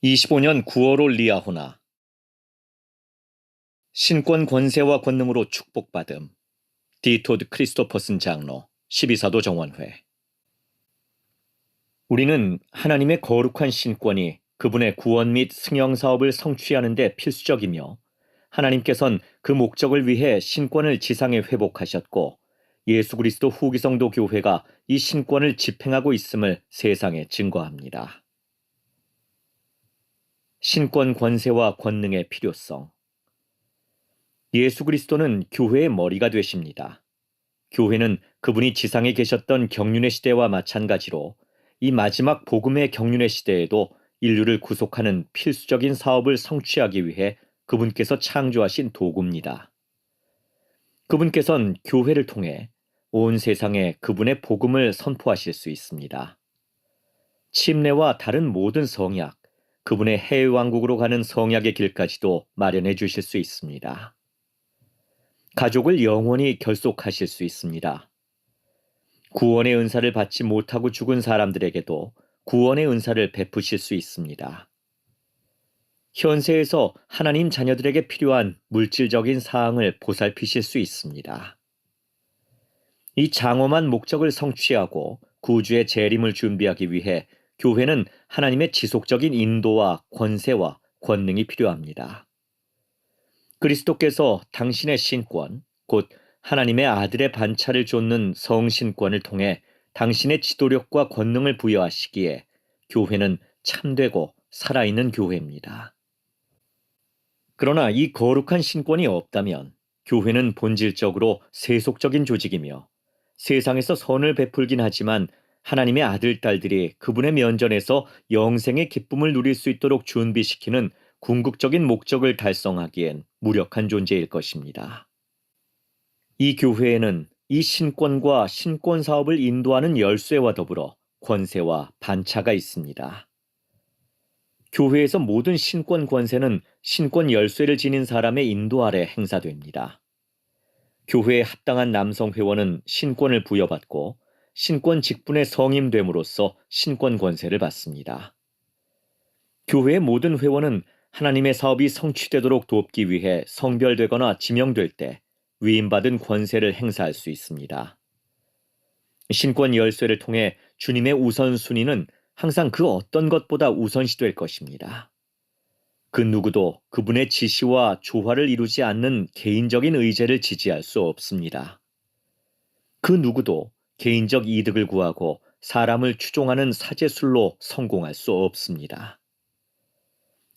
25년 9월올 리아호나 신권 권세와 권능으로 축복받음. 디토드 크리스토퍼슨 장로 12사도 정원회. 우리는 하나님의 거룩한 신권이 그분의 구원 및 승영 사업을 성취하는 데 필수적이며 하나님께선 그 목적을 위해 신권을 지상에 회복하셨고 예수 그리스도 후기성도 교회가 이 신권을 집행하고 있음을 세상에 증거합니다. 신권 권세와 권능의 필요성. 예수 그리스도는 교회의 머리가 되십니다. 교회는 그분이 지상에 계셨던 경륜의 시대와 마찬가지로 이 마지막 복음의 경륜의 시대에도 인류를 구속하는 필수적인 사업을 성취하기 위해 그분께서 창조하신 도구입니다. 그분께서는 교회를 통해 온 세상에 그분의 복음을 선포하실 수 있습니다. 침례와 다른 모든 성약, 그분의 해외왕국으로 가는 성약의 길까지도 마련해 주실 수 있습니다. 가족을 영원히 결속하실 수 있습니다. 구원의 은사를 받지 못하고 죽은 사람들에게도 구원의 은사를 베푸실 수 있습니다. 현세에서 하나님 자녀들에게 필요한 물질적인 사항을 보살피실 수 있습니다. 이 장엄한 목적을 성취하고 구주의 재림을 준비하기 위해 교회는 하나님의 지속적인 인도와 권세와 권능이 필요합니다. 그리스도께서 당신의 신권, 곧 하나님의 아들의 반차를 좇는 성신권을 통해 당신의 지도력과 권능을 부여하시기에 교회는 참되고 살아있는 교회입니다. 그러나 이 거룩한 신권이 없다면 교회는 본질적으로 세속적인 조직이며 세상에서 선을 베풀긴 하지만 하나님의 아들, 딸들이 그분의 면전에서 영생의 기쁨을 누릴 수 있도록 준비시키는 궁극적인 목적을 달성하기엔 무력한 존재일 것입니다. 이 교회에는 이 신권과 신권 사업을 인도하는 열쇠와 더불어 권세와 반차가 있습니다. 교회에서 모든 신권 권세는 신권 열쇠를 지닌 사람의 인도 아래 행사됩니다. 교회에 합당한 남성 회원은 신권을 부여받고 신권 직분에 성임됨으로써 신권 권세를 받습니다. 교회의 모든 회원은 하나님의 사업이 성취되도록 돕기 위해 성별되거나 지명될 때 위임받은 권세를 행사할 수 있습니다. 신권 열쇠를 통해 주님의 우선순위는 항상 그 어떤 것보다 우선시될 것입니다. 그 누구도 그분의 지시와 조화를 이루지 않는 개인적인 의제를 지지할 수 없습니다. 그 누구도 개인적 이득을 구하고 사람을 추종하는 사제술로 성공할 수 없습니다.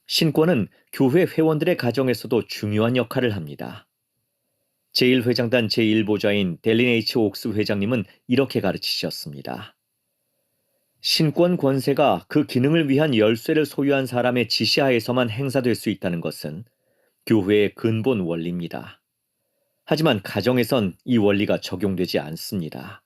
신권은 교회 회원들의 가정에서도 중요한 역할을 합니다. 제1회장단 제1보좌인 델린 H. 옥스 회장님은 이렇게 가르치셨습니다. 신권 권세가 그 기능을 위한 열쇠를 소유한 사람의 지시하에서만 행사될 수 있다는 것은 교회의 근본 원리입니다. 하지만 가정에선 이 원리가 적용되지 않습니다.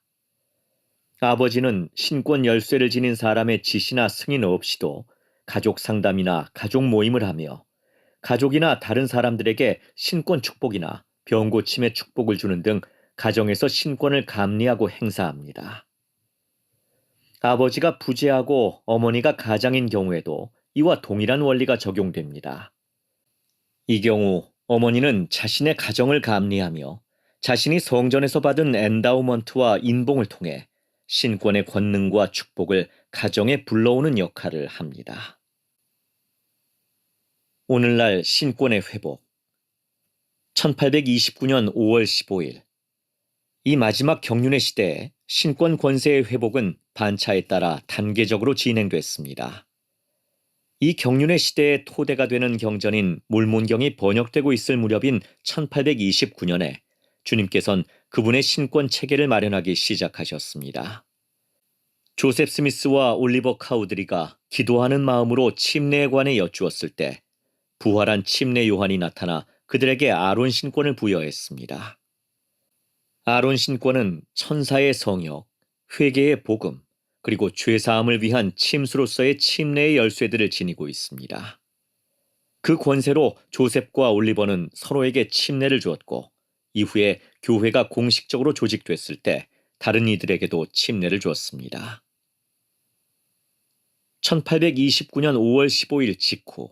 아버지는 신권 열쇠를 지닌 사람의 지시나 승인 없이도 가족 상담이나 가족 모임을 하며 가족이나 다른 사람들에게 신권 축복이나 병 고침의 축복을 주는 등 가정에서 신권을 감리하고 행사합니다. 아버지가 부재하고 어머니가 가장인 경우에도 이와 동일한 원리가 적용됩니다. 이 경우 어머니는 자신의 가정을 감리하며 자신이 성전에서 받은 엔다우먼트와 인봉을 통해 신권의 권능과 축복을 가정에 불러오는 역할을 합니다. 오늘날 신권의 회복. 1829년 5월 15일. 이 마지막 경륜의 시대에 신권 권세의 회복은 반차에 따라 단계적으로 진행됐습니다. 이 경륜의 시대의 토대가 되는 경전인 몰몬경이 번역되고 있을 무렵인 1829년에 주님께서는 그분의 신권 체계를 마련하기 시작하셨습니다. 조셉 스미스와 올리버 카우드리가 기도하는 마음으로 침례에 관해 여쭈었을 때 부활한 침례 요한이 나타나 그들에게 아론 신권을 부여했습니다. 아론 신권은 천사의 성역, 회개의 복음, 그리고 죄사함을 위한 침수로서의 침례의 열쇠들을 지니고 있습니다. 그 권세로 조셉과 올리버는 서로에게 침례를 주었고 이후에 교회가 공식적으로 조직됐을 때 다른 이들에게도 침례를 주었습니다. 1829년 5월 15일 직후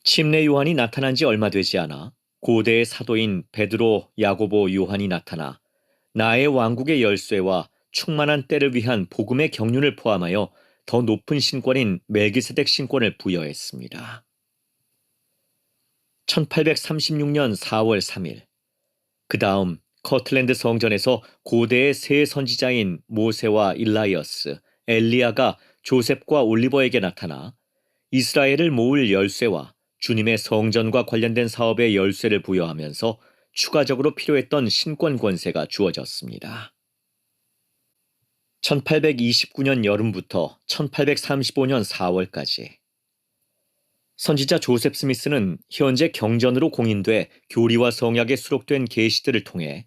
침례 요한이 나타난 지 얼마 되지 않아 고대의 사도인 베드로, 야고보, 요한이 나타나 나의 왕국의 열쇠와 충만한 때를 위한 복음의 경륜을 포함하여 더 높은 신권인 멜기세덱 신권을 부여했습니다. 1836년 4월 3일 그 다음 커틀랜드 성전에서 고대의 세 선지자인 모세와 일라이어스, 엘리야가 조셉과 올리버에게 나타나 이스라엘을 모을 열쇠와 주님의 성전과 관련된 사업의 열쇠를 부여하면서 추가적으로 필요했던 신권 권세가 주어졌습니다. 1829년 여름부터 1835년 4월까지 선지자 조셉 스미스는 현재 경전으로 공인돼 교리와 성약에 수록된 계시들을 통해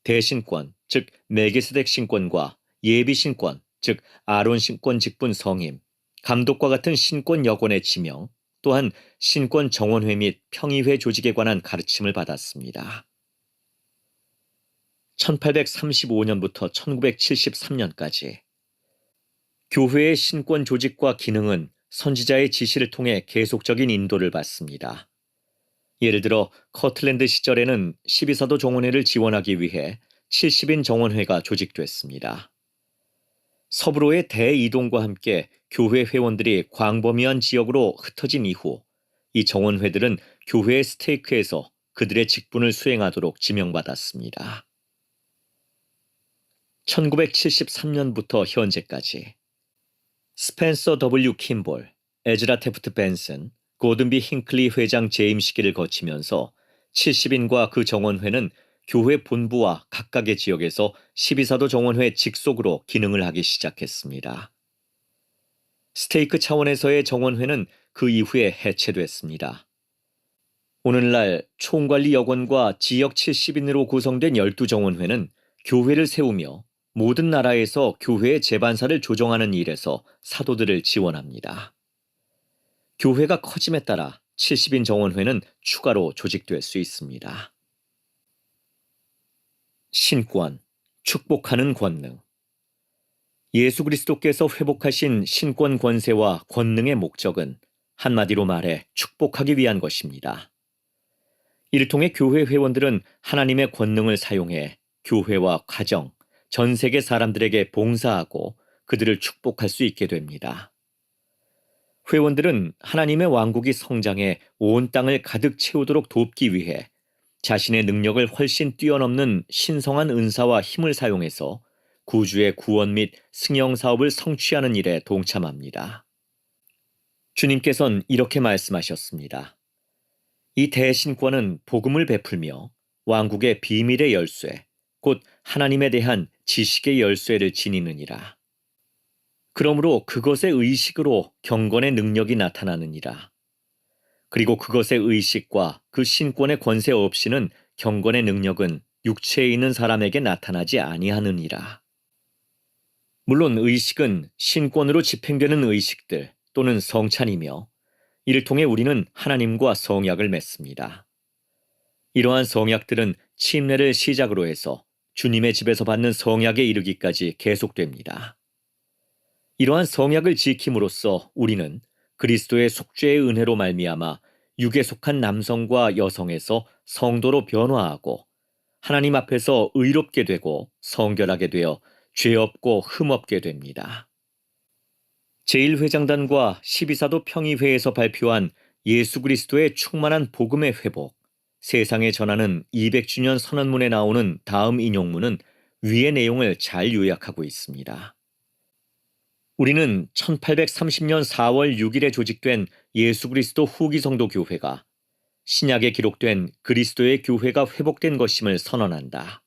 대신권, 즉 멜기세덱 신권과 예비 신권, 즉 아론 신권 직분 성임, 감독과 같은 신권 여건의 지명, 또한 신권 정원회 및 평의회 조직에 관한 가르침을 받았습니다. 1835년부터 1973년까지 교회의 신권 조직과 기능은 선지자의 지시를 통해 계속적인 인도를 받습니다. 예를 들어 커틀랜드 시절에는 12사도 정원회를 지원하기 위해 70인 정원회가 조직됐습니다. 서부로의 대이동과 함께 교회 회원들이 광범위한 지역으로 흩어진 이후 이 정원회들은 교회의 스테이크에서 그들의 직분을 수행하도록 지명받았습니다. 1973년부터 현재까지 스펜서 W. 킴볼, 에즈라 테프트 벤슨, 고든비 힌클리 회장 재임 시기를 거치면서 70인과 그 정원회는 교회 본부와 각각의 지역에서 12사도 정원회 직속으로 기능을 하기 시작했습니다. 스테이크 차원에서의 정원회는 그 이후에 해체됐습니다. 오늘날 총관리 여건과 지역 70인으로 구성된 12정원회는 교회를 세우며 모든 나라에서 교회의 재반사를 조정하는 일에서 사도들을 지원합니다. 교회가 커짐에 따라 70인 정원회는 추가로 조직될 수 있습니다. 신권, 축복하는 권능. 예수 그리스도께서 회복하신 신권 권세와 권능의 목적은 한마디로 말해 축복하기 위한 것입니다. 이를 통해 교회 회원들은 하나님의 권능을 사용해 교회와 가정, 전 세계 사람들에게 봉사하고 그들을 축복할 수 있게 됩니다. 회원들은 하나님의 왕국이 성장해 온 땅을 가득 채우도록 돕기 위해 자신의 능력을 훨씬 뛰어넘는 신성한 은사와 힘을 사용해서 구주의 구원 및 승영 사업을 성취하는 일에 동참합니다. 주님께서는 이렇게 말씀하셨습니다. 이 대신권은 복음을 베풀며 왕국의 비밀의 열쇠, 곧 하나님에 대한 지식의 열쇠를 지니느니라. 그러므로 그것의 의식으로 경건의 능력이 나타나느니라. 그리고 그것의 의식과 그 신권의 권세 없이는 경건의 능력은 육체에 있는 사람에게 나타나지 아니하느니라. 물론 의식은 신권으로 집행되는 의식들 또는 성찬이며 이를 통해 우리는 하나님과 성약을 맺습니다. 이러한 성약들은 침례를 시작으로 해서 주님의 집에서 받는 성약에 이르기까지 계속됩니다. 이러한 성약을 지킴으로써 우리는 그리스도의 속죄의 은혜로 말미암아 육에 속한 남성과 여성에서 성도로 변화하고 하나님 앞에서 의롭게 되고 성결하게 되어 죄 없고 흠 없게 됩니다. 제1회장단과 12사도 평의회에서 발표한 예수 그리스도의 충만한 복음의 회복, 세상에 전하는 200주년 선언문에 나오는 다음 인용문은 위의 내용을 잘 요약하고 있습니다. 우리는 1830년 4월 6일에 조직된 예수 그리스도 후기 성도 교회가 신약에 기록된 그리스도의 교회가 회복된 것임을 선언한다.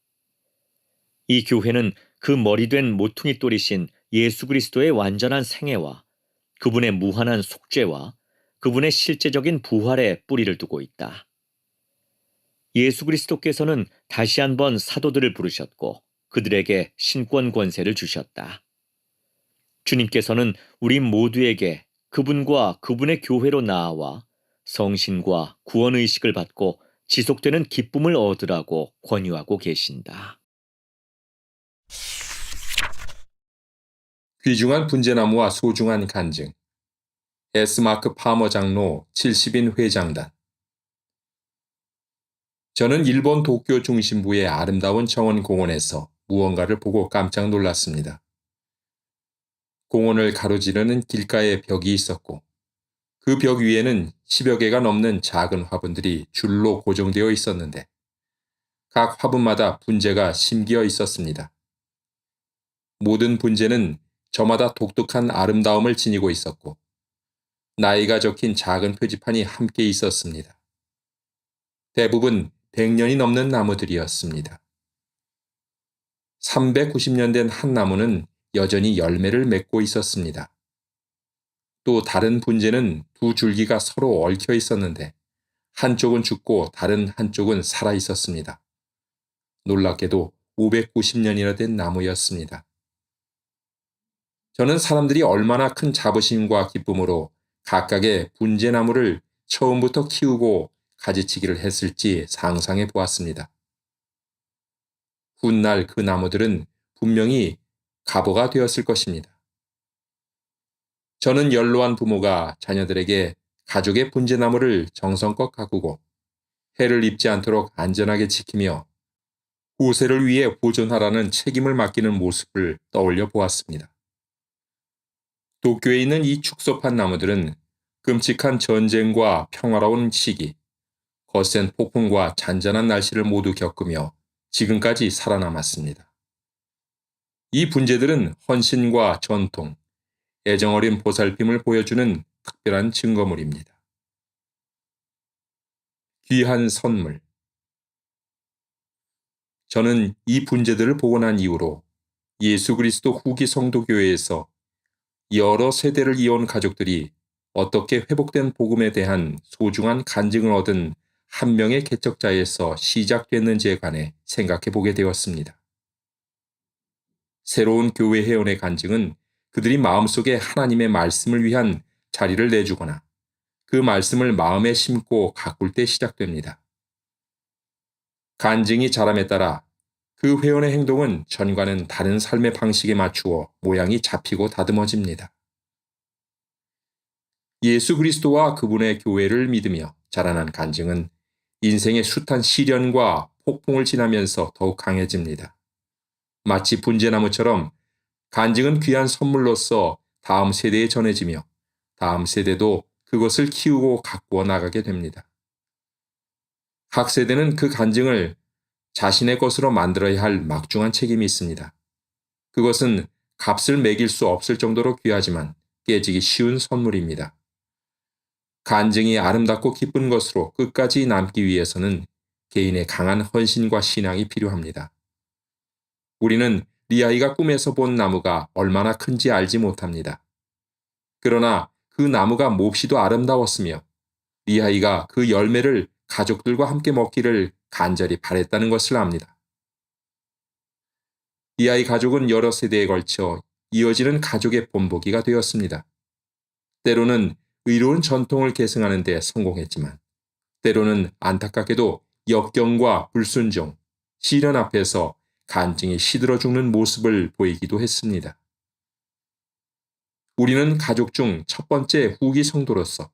이 교회는 그 머리된 모퉁이 돌이신 예수 그리스도의 완전한 생애와 그분의 무한한 속죄와 그분의 실제적인 부활에 뿌리를 두고 있다. 예수 그리스도께서는 다시 한번 사도들을 부르셨고 그들에게 신권 권세를 주셨다. 주님께서는 우리 모두에게 그분과 그분의 교회로 나아와 성신과 구원의식을 받고 지속되는 기쁨을 얻으라고 권유하고 계신다. 귀중한 분재나무와 소중한 간증. 에스마크 파머 장로 70인 회장단. 저는 일본 도쿄 중심부의 아름다운 정원 공원에서 무언가를 보고 깜짝 놀랐습니다. 공원을 가로지르는 길가에 벽이 있었고 그 벽 위에는 10여 개가 넘는 작은 화분들이 줄로 고정되어 있었는데 각 화분마다 분재가 심기어 있었습니다. 모든 분재는 저마다 독특한 아름다움을 지니고 있었고 나이가 적힌 작은 표지판이 함께 있었습니다. 대부분 100년이 넘는 나무들이었습니다. 390년 된 한 나무는 여전히 열매를 맺고 있었습니다. 또 다른 분재는 두 줄기가 서로 얽혀 있었는데 한쪽은 죽고 다른 한쪽은 살아 있었습니다. 놀랍게도 590년이나 된 나무였습니다. 저는 사람들이 얼마나 큰 자부심과 기쁨으로 각각의 분재나무를 처음부터 키우고 가지치기를 했을지 상상해 보았습니다. 훗날 그 나무들은 분명히 가보가 되었을 것입니다. 저는 연로한 부모가 자녀들에게 가족의 분재나무를 정성껏 가꾸고 해를 입지 않도록 안전하게 지키며 후세를 위해 보존하라는 책임을 맡기는 모습을 떠올려 보았습니다. 도쿄에 있는 이 축소판 나무들은 끔찍한 전쟁과 평화로운 시기, 거센 폭풍과 잔잔한 날씨를 모두 겪으며 지금까지 살아남았습니다. 이 분재들은 헌신과 전통, 애정어린 보살핌을 보여주는 특별한 증거물입니다. 귀한 선물. 저는 이 분재들을 보고 난 이후로 예수 그리스도 후기 성도교회에서 여러 세대를 이어온 가족들이 어떻게 회복된 복음에 대한 소중한 간증을 얻은 한 명의 개척자에서 시작됐는지에 관해 생각해 보게 되었습니다. 새로운 교회 회원의 간증은 그들이 마음속에 하나님의 말씀을 위한 자리를 내주거나 그 말씀을 마음에 심고 가꿀 때 시작됩니다. 간증이 자람에 따라 그 회원의 행동은 전과는 다른 삶의 방식에 맞추어 모양이 잡히고 다듬어집니다. 예수 그리스도와 그분의 교회를 믿으며 자라난 간증은 인생의 숱한 시련과 폭풍을 지나면서 더욱 강해집니다. 마치 분재나무처럼 간증은 귀한 선물로서 다음 세대에 전해지며 다음 세대도 그것을 키우고 가꾸어 나가게 됩니다. 각 세대는 그 간증을 자신의 것으로 만들어야 할 막중한 책임이 있습니다. 그것은 값을 매길 수 없을 정도로 귀하지만 깨지기 쉬운 선물입니다. 간증이 아름답고 기쁜 것으로 끝까지 남기 위해서는 개인의 강한 헌신과 신앙이 필요합니다. 우리는 리아이가 꿈에서 본 나무가 얼마나 큰지 알지 못합니다. 그러나 그 나무가 몹시도 아름다웠으며 리아이가 그 열매를 가족들과 함께 먹기를 간절히 바랬다는 것을 압니다. 리아이 가족은 여러 세대에 걸쳐 이어지는 가족의 본보기가 되었습니다. 때로는 의로운 전통을 계승하는 데 성공했지만 때로는 안타깝게도 역경과 불순종, 시련 앞에서 간증이 시들어 죽는 모습을 보이기도 했습니다. 우리는 가족 중 첫 번째 후기 성도로서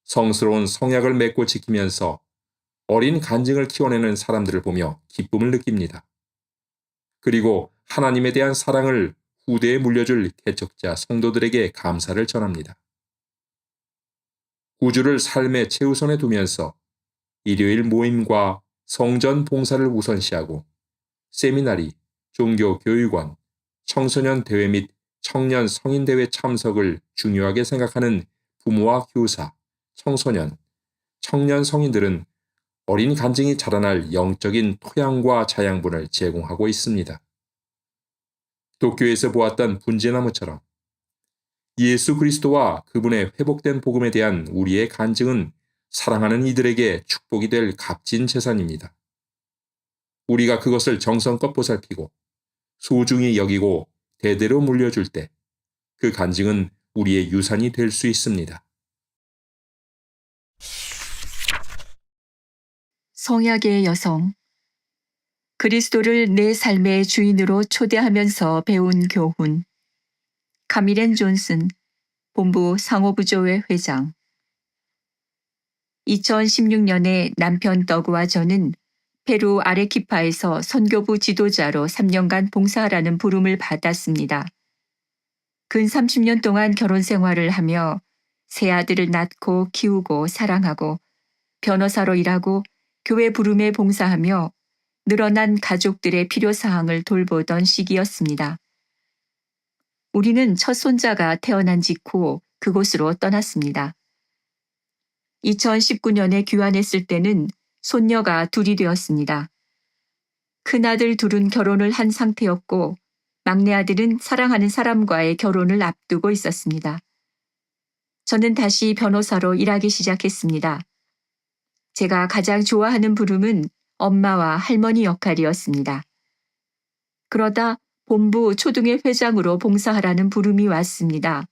성스러운 성약을 맺고 지키면서 어린 간증을 키워내는 사람들을 보며 기쁨을 느낍니다. 그리고 하나님에 대한 사랑을 후대에 물려줄 개척자 성도들에게 감사를 전합니다. 구주를 삶의 최우선에 두면서 일요일 모임과 성전 봉사를 우선시하고 세미나리, 종교교육원, 청소년 대회 및 청년 성인대회 참석을 중요하게 생각하는 부모와 교사, 청소년, 청년 성인들은 어린 간증이 자라날 영적인 토양과 자양분을 제공하고 있습니다. 도쿄에서 보았던 분재나무처럼 예수 그리스도와 그분의 회복된 복음에 대한 우리의 간증은 사랑하는 이들에게 축복이 될 값진 재산입니다. 우리가 그것을 정성껏 보살피고 소중히 여기고 대대로 물려줄 때 그 간증은 우리의 유산이 될 수 있습니다. 성약의 여성. 그리스도를 내 삶의 주인으로 초대하면서 배운 교훈. 카미렌 존슨, 본부 상호부조회 회장. 2016년에 남편 더그와 저는 페루 아레키파에서 선교부 지도자로 3년간 봉사하라는 부름을 받았습니다. 근 30년 동안 결혼 생활을 하며 세 아들을 낳고 키우고 사랑하고 변호사로 일하고 교회 부름에 봉사하며 늘어난 가족들의 필요사항을 돌보던 시기였습니다. 우리는 첫 손자가 태어난 직후 그곳으로 떠났습니다. 2019년에 귀환했을 때는 손녀가 둘이 되었습니다. 큰아들 둘은 결혼을 한 상태였고 막내 아들은 사랑하는 사람과의 결혼을 앞두고 있었습니다. 저는 다시 변호사로 일하기 시작했습니다. 제가 가장 좋아하는 부름은 엄마와 할머니 역할이었습니다. 그러다 본부 초등회 회장으로 봉사하라는 부름이 왔습니다.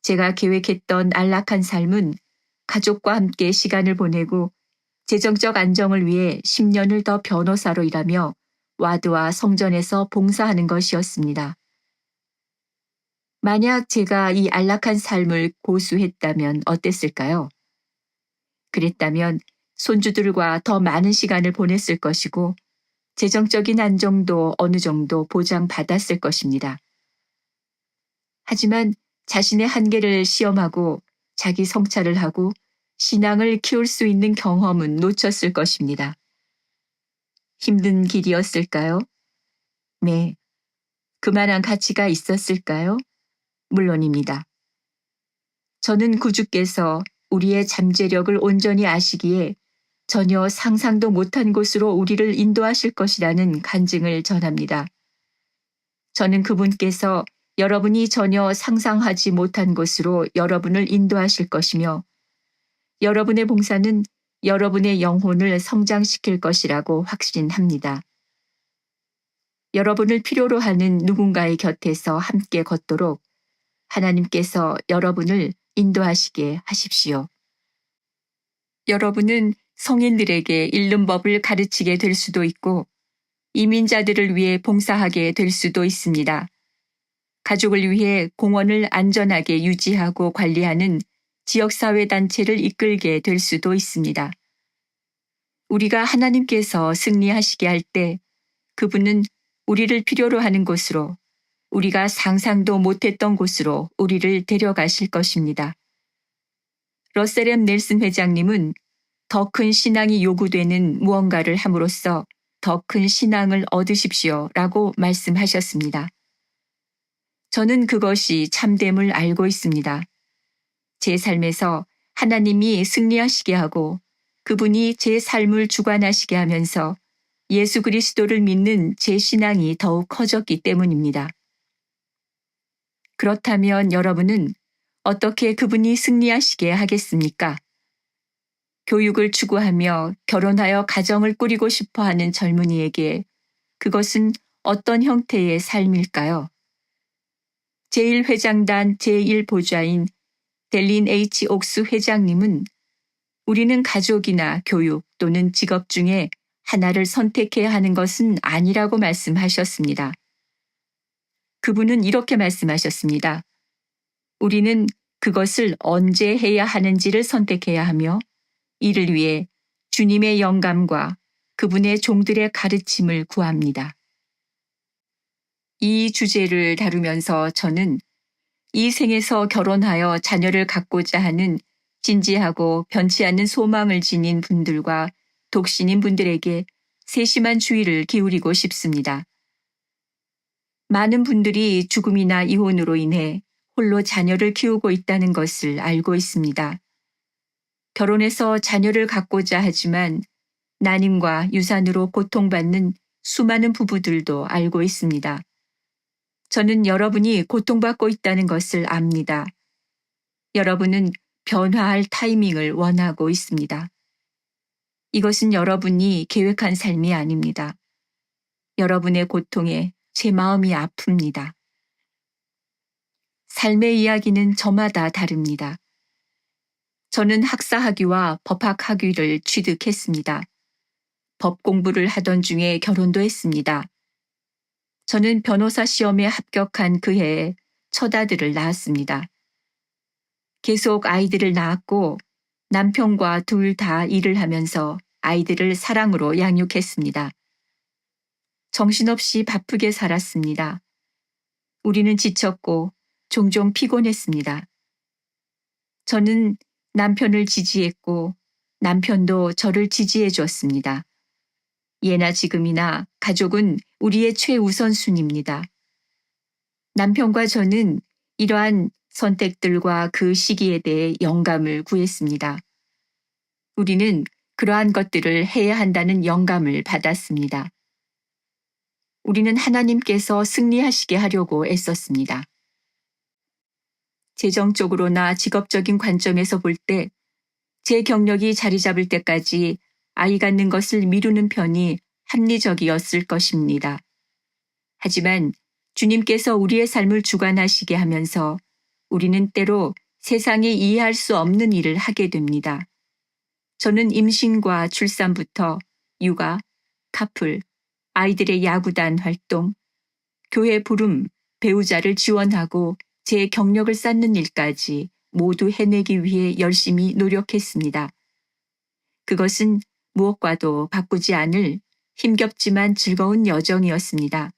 제가 계획했던 안락한 삶은 가족과 함께 시간을 보내고 재정적 안정을 위해 10년을 더 변호사로 일하며 와드와 성전에서 봉사하는 것이었습니다. 만약 제가 이 안락한 삶을 고수했다면 어땠을까요? 그랬다면 손주들과 더 많은 시간을 보냈을 것이고 재정적인 안정도 어느 정도 보장받았을 것입니다. 하지만 자신의 한계를 시험하고 자기 성찰을 하고 신앙을 키울 수 있는 경험은 놓쳤을 것입니다. 힘든 길이었을까요? 네. 그만한 가치가 있었을까요? 물론입니다. 저는 구주께서 우리의 잠재력을 온전히 아시기에 전혀 상상도 못한 곳으로 우리를 인도하실 것이라는 간증을 전합니다. 저는 그분께서 여러분이 전혀 상상하지 못한 곳으로 여러분을 인도하실 것이며 여러분의 봉사는 여러분의 영혼을 성장시킬 것이라고 확신합니다. 여러분을 필요로 하는 누군가의 곁에서 함께 걷도록 하나님께서 여러분을 인도하시게 하십시오. 여러분은 성인들에게 읽는 법을 가르치게 될 수도 있고 이민자들을 위해 봉사하게 될 수도 있습니다. 가족을 위해 공원을 안전하게 유지하고 관리하는 지역사회단체를 이끌게 될 수도 있습니다. 우리가 하나님께서 승리하시게 할 때 그분은 우리를 필요로 하는 곳으로 우리가 상상도 못했던 곳으로 우리를 데려가실 것입니다. 러셀 M. 넬슨 회장님은 더 큰 신앙이 요구되는 무언가를 함으로써 더 큰 신앙을 얻으십시오 라고 말씀하셨습니다. 저는 그것이 참됨을 알고 있습니다. 제 삶에서 하나님이 승리하시게 하고 그분이 제 삶을 주관하시게 하면서 예수 그리스도를 믿는 제 신앙이 더욱 커졌기 때문입니다. 그렇다면 여러분은 어떻게 그분이 승리하시게 하겠습니까? 교육을 추구하며 결혼하여 가정을 꾸리고 싶어 하는 젊은이에게 그것은 어떤 형태의 삶일까요? 제1회장단 제1보좌인 델린 H. 옥스 회장님은 우리는 가족이나 교육 또는 직업 중에 하나를 선택해야 하는 것은 아니라고 말씀하셨습니다. 그분은 이렇게 말씀하셨습니다. 우리는 그것을 언제 해야 하는지를 선택해야 하며 이를 위해 주님의 영감과 그분의 종들의 가르침을 구합니다. 이 주제를 다루면서 저는 이 생에서 결혼하여 자녀를 갖고자 하는 진지하고 변치 않는 소망을 지닌 분들과 독신인 분들에게 세심한 주의를 기울이고 싶습니다. 많은 분들이 죽음이나 이혼으로 인해 홀로 자녀를 키우고 있다는 것을 알고 있습니다. 결혼해서 자녀를 갖고자 하지만 난임과 유산으로 고통받는 수많은 부부들도 알고 있습니다. 저는 여러분이 고통받고 있다는 것을 압니다. 여러분은 변화할 타이밍을 원하고 있습니다. 이것은 여러분이 계획한 삶이 아닙니다. 여러분의 고통에 제 마음이 아픕니다. 삶의 이야기는 저마다 다릅니다. 저는 학사학위와 법학학위를 취득했습니다. 법 공부를 하던 중에 결혼도 했습니다. 저는 변호사 시험에 합격한 그 해에 첫 아들을 낳았습니다. 계속 아이들을 낳았고 남편과 둘 다 일을 하면서 아이들을 사랑으로 양육했습니다. 정신없이 바쁘게 살았습니다. 우리는 지쳤고 종종 피곤했습니다. 저는 남편을 지지했고 남편도 저를 지지해 주었습니다. 예나 지금이나 가족은 우리의 최우선순위입니다. 남편과 저는 이러한 선택들과 그 시기에 대해 영감을 구했습니다. 우리는 그러한 것들을 해야 한다는 영감을 받았습니다. 우리는 하나님께서 승리하시게 하려고 애썼습니다. 재정적으로나 직업적인 관점에서 볼 때 제 경력이 자리 잡을 때까지 아이 갖는 것을 미루는 편이 합리적이었을 것입니다. 하지만 주님께서 우리의 삶을 주관하시게 하면서 우리는 때로 세상이 이해할 수 없는 일을 하게 됩니다. 저는 임신과 출산부터 육아, 카풀, 아이들의 야구단 활동, 교회 부름, 배우자를 지원하고 제 경력을 쌓는 일까지 모두 해내기 위해 열심히 노력했습니다. 그것은 무엇과도 바꾸지 않을 힘겹지만 즐거운 여정이었습니다.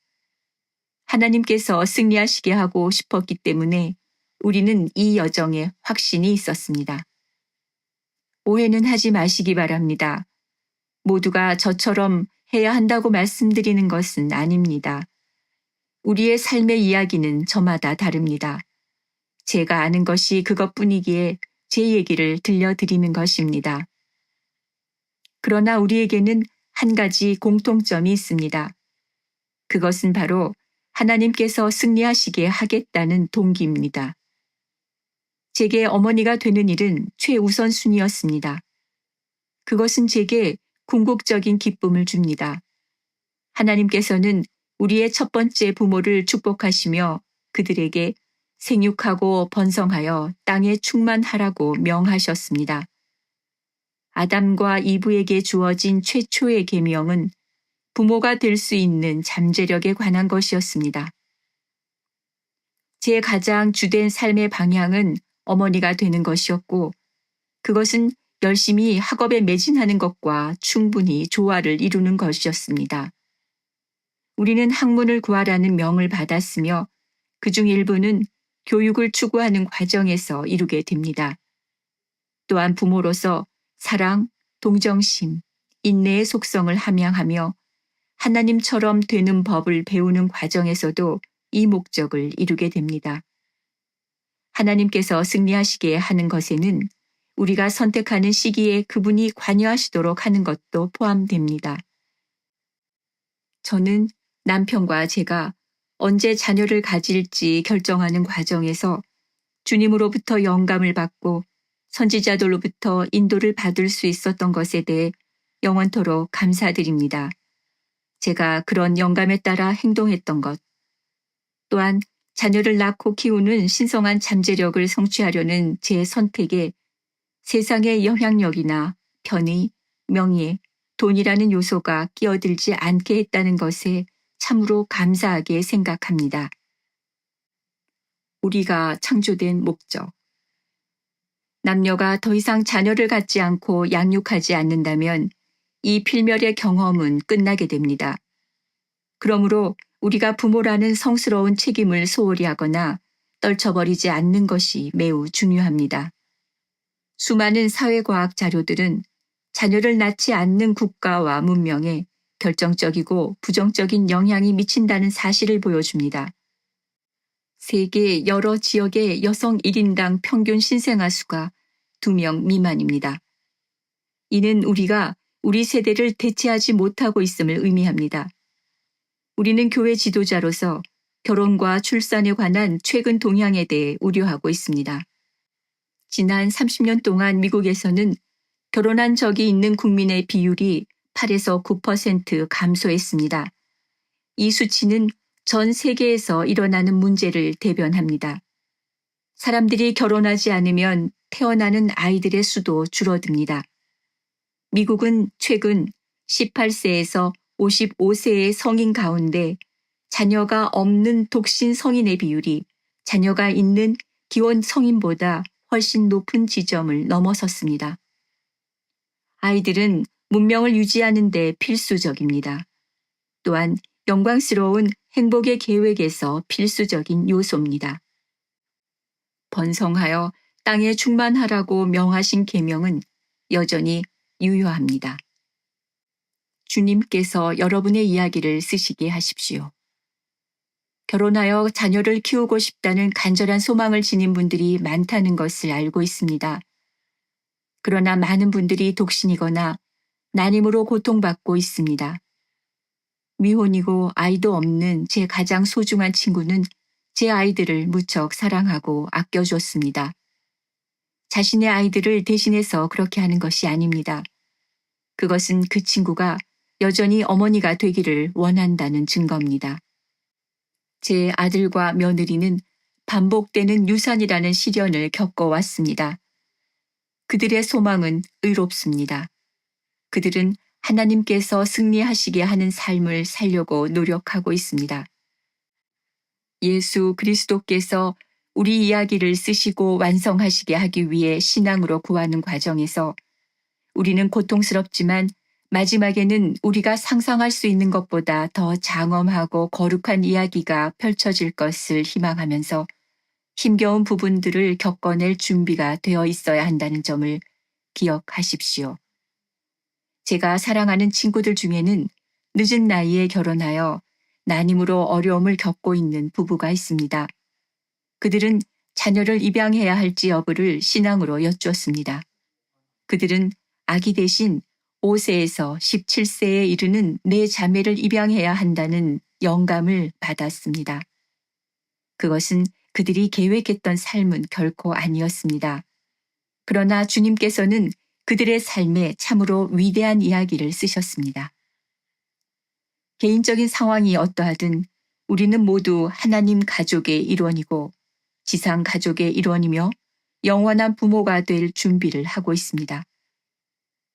하나님께서 승리하시게 하고 싶었기 때문에 우리는 이 여정에 확신이 있었습니다. 오해는 하지 마시기 바랍니다. 모두가 저처럼 해야 한다고 말씀드리는 것은 아닙니다. 우리의 삶의 이야기는 저마다 다릅니다. 제가 아는 것이 그것뿐이기에 제 얘기를 들려드리는 것입니다. 그러나 우리에게는 한 가지 공통점이 있습니다. 그것은 바로 하나님께서 승리하시게 하겠다는 동기입니다. 제게 어머니가 되는 일은 최우선순위였습니다. 그것은 제게 궁극적인 기쁨을 줍니다. 하나님께서는 우리의 첫 번째 부모를 축복하시며 그들에게 생육하고 번성하여 땅에 충만하라고 명하셨습니다. 아담과 이브에게 주어진 최초의 계명은 부모가 될 수 있는 잠재력에 관한 것이었습니다. 제 가장 주된 삶의 방향은 어머니가 되는 것이었고 그것은 열심히 학업에 매진하는 것과 충분히 조화를 이루는 것이었습니다. 우리는 학문을 구하라는 명을 받았으며 그중 일부는 교육을 추구하는 과정에서 이루게 됩니다. 또한 부모로서 사랑, 동정심, 인내의 속성을 함양하며 하나님처럼 되는 법을 배우는 과정에서도 이 목적을 이루게 됩니다. 하나님께서 승리하시게 하는 것에는 우리가 선택하는 시기에 그분이 관여하시도록 하는 것도 포함됩니다. 저는 남편과 제가 언제 자녀를 가질지 결정하는 과정에서 주님으로부터 영감을 받고 선지자들로부터 인도를 받을 수 있었던 것에 대해 영원토록 감사드립니다. 제가 그런 영감에 따라 행동했던 것, 또한 자녀를 낳고 키우는 신성한 잠재력을 성취하려는 제 선택에 세상의 영향력이나 편의, 명예, 돈이라는 요소가 끼어들지 않게 했다는 것에 참으로 감사하게 생각합니다. 우리가 창조된 목적. 남녀가 더 이상 자녀를 갖지 않고 양육하지 않는다면 이 필멸의 경험은 끝나게 됩니다. 그러므로 우리가 부모라는 성스러운 책임을 소홀히 하거나 떨쳐버리지 않는 것이 매우 중요합니다. 수많은 사회과학 자료들은 자녀를 낳지 않는 국가와 문명에 결정적이고 부정적인 영향이 미친다는 사실을 보여줍니다. 세계 여러 지역의 여성 1인당 평균 신생아 수가 2명 미만입니다. 이는 우리가 우리 세대를 대체하지 못하고 있음을 의미합니다. 우리는 교회 지도자로서 결혼과 출산에 관한 최근 동향에 대해 우려하고 있습니다. 지난 30년 동안 미국에서는 결혼한 적이 있는 국민의 비율이 8에서 9% 감소했습니다. 이 수치는 전 세계에서 일어나는 문제를 대변합니다. 사람들이 결혼하지 않으면 태어나는 아이들의 수도 줄어듭니다. 미국은 최근 18세에서 55세의 성인 가운데 자녀가 없는 독신 성인의 비율이 자녀가 있는 기혼 성인보다 훨씬 높은 지점을 넘어섰습니다. 아이들은 문명을 유지하는 데 필수적입니다. 또한 영광스러운 행복의 계획에서 필수적인 요소입니다. 번성하여 땅에 충만하라고 명하신 계명은 여전히 유효합니다. 주님께서 여러분의 이야기를 쓰시게 하십시오. 결혼하여 자녀를 키우고 싶다는 간절한 소망을 지닌 분들이 많다는 것을 알고 있습니다. 그러나 많은 분들이 독신이거나 난임으로 고통받고 있습니다. 미혼이고 아이도 없는 제 가장 소중한 친구는 제 아이들을 무척 사랑하고 아껴줬습니다. 자신의 아이들을 대신해서 그렇게 하는 것이 아닙니다. 그것은 그 친구가 여전히 어머니가 되기를 원한다는 증거입니다. 제 아들과 며느리는 반복되는 유산이라는 시련을 겪어왔습니다. 그들의 소망은 의롭습니다. 그들은 하나님께서 승리하시게 하는 삶을 살려고 노력하고 있습니다. 예수 그리스도께서 우리 이야기를 쓰시고 완성하시게 하기 위해 신앙으로 구하는 과정에서 우리는 고통스럽지만 마지막에는 우리가 상상할 수 있는 것보다 더 장엄하고 거룩한 이야기가 펼쳐질 것을 희망하면서 힘겨운 부분들을 겪어낼 준비가 되어 있어야 한다는 점을 기억하십시오. 제가 사랑하는 친구들 중에는 늦은 나이에 결혼하여 난임으로 어려움을 겪고 있는 부부가 있습니다. 그들은 자녀를 입양해야 할지 여부를 신앙으로 여쭈었습니다. 그들은 아기 대신 5세에서 17세에 이르는 내 자매를 입양해야 한다는 영감을 받았습니다. 그것은 그들이 계획했던 삶은 결코 아니었습니다. 그러나 주님께서는 그들의 삶에 참으로 위대한 이야기를 쓰셨습니다. 개인적인 상황이 어떠하든 우리는 모두 하나님 가족의 일원이고 지상 가족의 일원이며 영원한 부모가 될 준비를 하고 있습니다.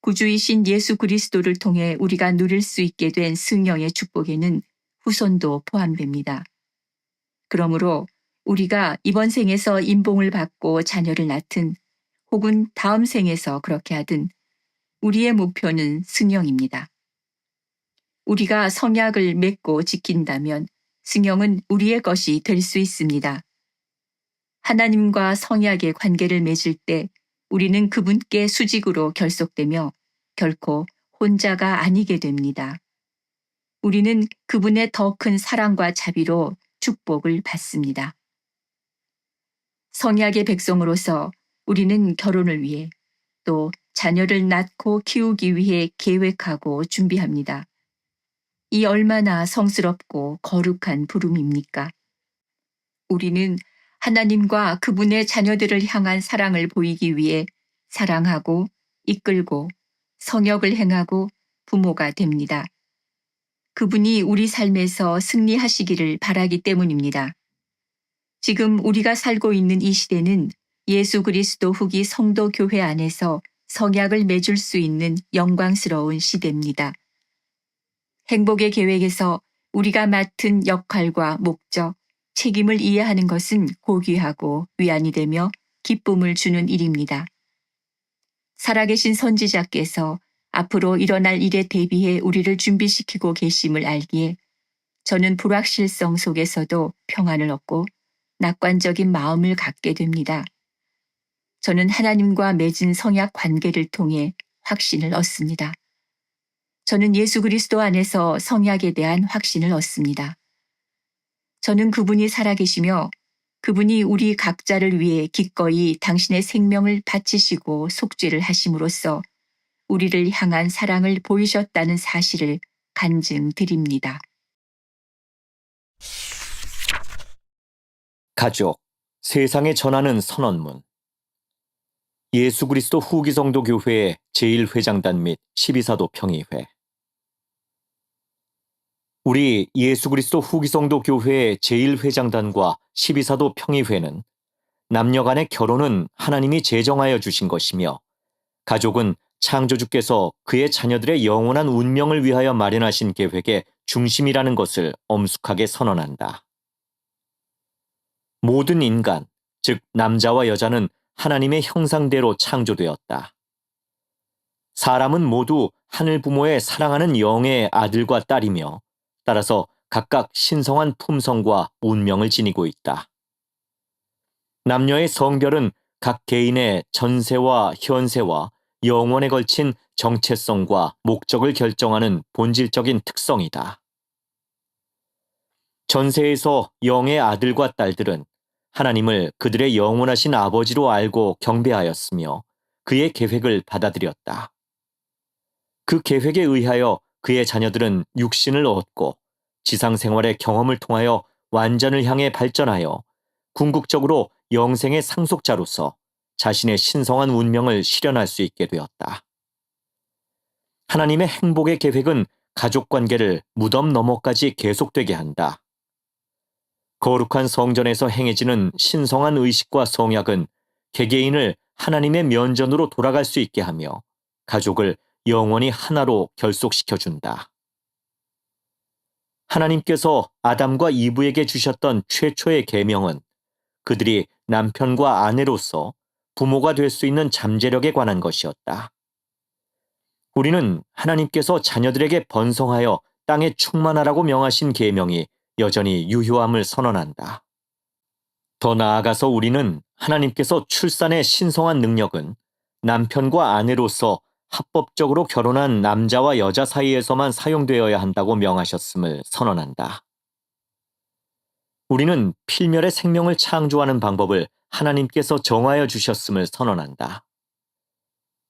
구주이신 예수 그리스도를 통해 우리가 누릴 수 있게 된 승령의 축복에는 후손도 포함됩니다. 그러므로 우리가 이번 생에서 인봉을 받고 자녀를 낳든 혹은 다음 생에서 그렇게 하든 우리의 목표는 승령입니다. 우리가 성약을 맺고 지킨다면 승령은 우리의 것이 될 수 있습니다. 하나님과 성약의 관계를 맺을 때 우리는 그분께 수직으로 결속되며 결코 혼자가 아니게 됩니다. 우리는 그분의 더 큰 사랑과 자비로 축복을 받습니다. 성약의 백성으로서 우리는 결혼을 위해 또 자녀를 낳고 키우기 위해 계획하고 준비합니다. 이 얼마나 성스럽고 거룩한 부름입니까? 우리는 하나님과 그분의 자녀들을 향한 사랑을 보이기 위해 사랑하고 이끌고 성역을 행하고 부모가 됩니다. 그분이 우리 삶에서 승리하시기를 바라기 때문입니다. 지금 우리가 살고 있는 이 시대는 예수 그리스도 후기 성도 교회 안에서 성약을 맺을 수 있는 영광스러운 시대입니다. 행복의 계획에서 우리가 맡은 역할과 목적, 책임을 이해하는 것은 고귀하고 위안이 되며 기쁨을 주는 일입니다. 살아계신 선지자께서 앞으로 일어날 일에 대비해 우리를 준비시키고 계심을 알기에 저는 불확실성 속에서도 평안을 얻고 낙관적인 마음을 갖게 됩니다. 저는 하나님과 맺은 성약 관계를 통해 확신을 얻습니다. 저는 예수 그리스도 안에서 성약에 대한 확신을 얻습니다. 저는 그분이 살아계시며 그분이 우리 각자를 위해 기꺼이 당신의 생명을 바치시고 속죄를 하심으로써 우리를 향한 사랑을 보이셨다는 사실을 간증드립니다. 가족, 세상에 전하는 선언문. 예수 그리스도 후기 성도 교회의 제1회장단 및 12사도 평의회. 우리 예수 그리스도 후기 성도 교회의 제1회장단과 12사도 평의회는 남녀 간의 결혼은 하나님이 제정하여 주신 것이며 가족은 창조주께서 그의 자녀들의 영원한 운명을 위하여 마련하신 계획의 중심이라는 것을 엄숙하게 선언한다. 모든 인간, 즉 남자와 여자는 하나님의 형상대로 창조되었다. 사람은 모두 하늘 부모의 사랑하는 영의 아들과 딸이며 따라서 각각 신성한 품성과 운명을 지니고 있다. 남녀의 성별은 각 개인의 전세와 현세와 영원에 걸친 정체성과 목적을 결정하는 본질적인 특성이다. 전세에서 영의 아들과 딸들은 하나님을 그들의 영원하신 아버지로 알고 경배하였으며 그의 계획을 받아들였다. 그 계획에 의하여 그의 자녀들은 육신을 얻고 지상 생활의 경험을 통하여 완전을 향해 발전하여 궁극적으로 영생의 상속자로서 자신의 신성한 운명을 실현할 수 있게 되었다. 하나님의 행복의 계획은 가족 관계를 무덤 너머까지 계속되게 한다. 거룩한 성전에서 행해지는 신성한 의식과 성약은 개개인을 하나님의 면전으로 돌아갈 수 있게 하며 가족을 영원히 하나로 결속시켜준다. 하나님께서 아담과 이브에게 주셨던 최초의 계명은 그들이 남편과 아내로서 부모가 될 수 있는 잠재력에 관한 것이었다. 우리는 하나님께서 자녀들에게 번성하여 땅에 충만하라고 명하신 계명이 여전히 유효함을 선언한다. 더 나아가서 우리는 하나님께서 출산의 신성한 능력은 남편과 아내로서 합법적으로 결혼한 남자와 여자 사이에서만 사용되어야 한다고 명하셨음을 선언한다. 우리는 필멸의 생명을 창조하는 방법을 하나님께서 정하여 주셨음을 선언한다.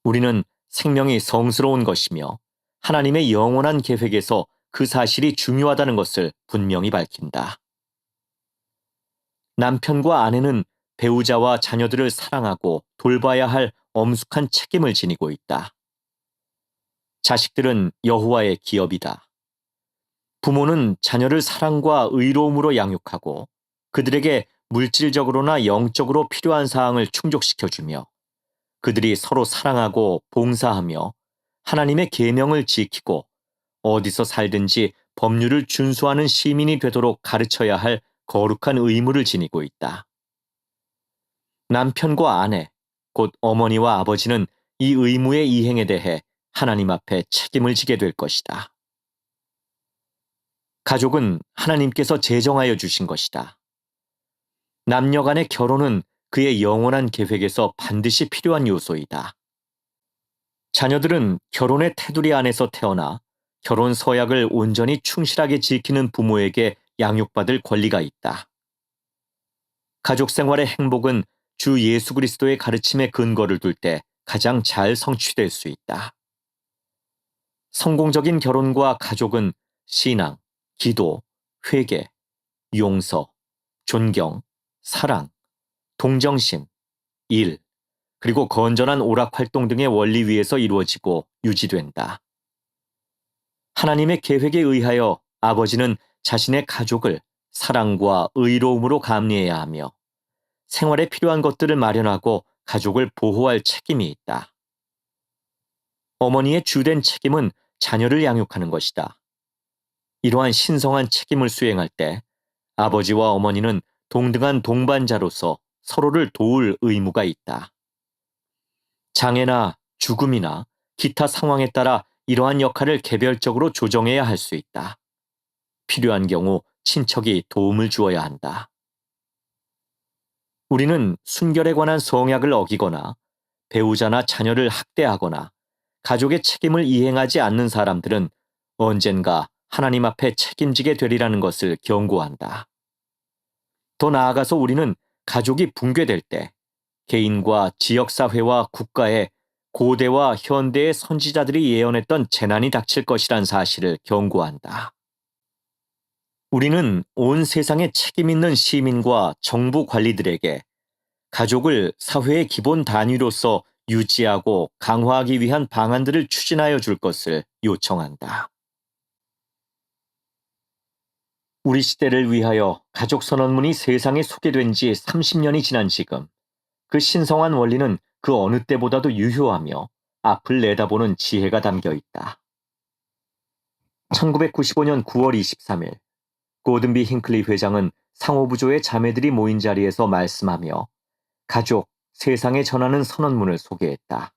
우리는 생명이 성스러운 것이며 하나님의 영원한 계획에서 그 사실이 중요하다는 것을 분명히 밝힌다. 남편과 아내는 배우자와 자녀들을 사랑하고 돌봐야 할 엄숙한 책임을 지니고 있다. 자식들은 여호와의 기업이다. 부모는 자녀를 사랑과 의로움으로 양육하고 그들에게 물질적으로나 영적으로 필요한 사항을 충족시켜주며 그들이 서로 사랑하고 봉사하며 하나님의 계명을 지키고 어디서 살든지 법률을 준수하는 시민이 되도록 가르쳐야 할 거룩한 의무를 지니고 있다. 남편과 아내, 곧 어머니와 아버지는 이 의무의 이행에 대해 하나님 앞에 책임을 지게 될 것이다. 가족은 하나님께서 제정하여 주신 것이다. 남녀 간의 결혼은 그의 영원한 계획에서 반드시 필요한 요소이다. 자녀들은 결혼의 테두리 안에서 태어나 결혼 서약을 온전히 충실하게 지키는 부모에게 양육받을 권리가 있다. 가족 생활의 행복은 주 예수 그리스도의 가르침에 근거를 둘 때 가장 잘 성취될 수 있다. 성공적인 결혼과 가족은 신앙, 기도, 회개, 용서, 존경, 사랑, 동정심, 일, 그리고 건전한 오락 활동 등의 원리 위에서 이루어지고 유지된다. 하나님의 계획에 의하여 아버지는 자신의 가족을 사랑과 의로움으로 감리해야 하며 생활에 필요한 것들을 마련하고 가족을 보호할 책임이 있다. 어머니의 주된 책임은 자녀를 양육하는 것이다. 이러한 신성한 책임을 수행할 때 아버지와 어머니는 동등한 동반자로서 서로를 도울 의무가 있다. 장애나 죽음이나 기타 상황에 따라 이러한 역할을 개별적으로 조정해야 할 수 있다. 필요한 경우 친척이 도움을 주어야 한다. 우리는 순결에 관한 성약을 어기거나 배우자나 자녀를 학대하거나 가족의 책임을 이행하지 않는 사람들은 언젠가 하나님 앞에 책임지게 되리라는 것을 경고한다. 더 나아가서 우리는 가족이 붕괴될 때 개인과 지역사회와 국가에 고대와 현대의 선지자들이 예언했던 재난이 닥칠 것이란 사실을 경고한다. 우리는 온 세상에 책임 있는 시민과 정부 관리들에게 가족을 사회의 기본 단위로서 유지하고 강화하기 위한 방안들을 추진하여 줄 것을 요청한다. 우리 시대를 위하여 가족 선언문이 세상에 소개된 지 30년이 지난 지금 그 신성한 원리는 그 어느 때보다도 유효하며 앞을 내다보는 지혜가 담겨 있다. 1995년 9월 23일 고든비 힌클리 회장은 상호부조의 자매들이 모인 자리에서 말씀하며 가족, 세상에 전하는 선언문을 소개했다.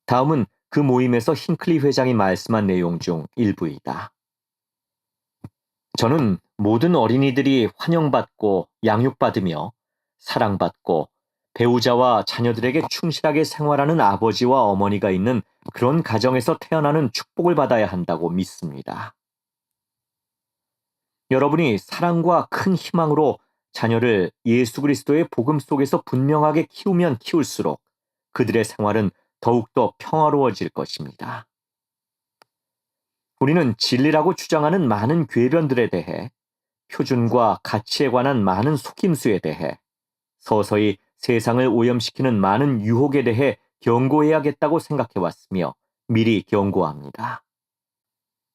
다음은 그 모임에서 힌클리 회장이 말씀한 내용 중 일부이다. 저는 모든 어린이들이 환영받고 양육받으며 사랑받고 배우자와 자녀들에게 충실하게 생활하는 아버지와 어머니가 있는 그런 가정에서 태어나는 축복을 받아야 한다고 믿습니다. 여러분이 사랑과 큰 희망으로 자녀를 예수 그리스도의 복음 속에서 분명하게 키우면 키울수록 그들의 생활은 더욱더 평화로워질 것입니다. 우리는 진리라고 주장하는 많은 궤변들에 대해 표준과 가치에 관한 많은 속임수에 대해 서서히 세상을 오염시키는 많은 유혹에 대해 경고해야겠다고 생각해 왔으며 미리 경고합니다.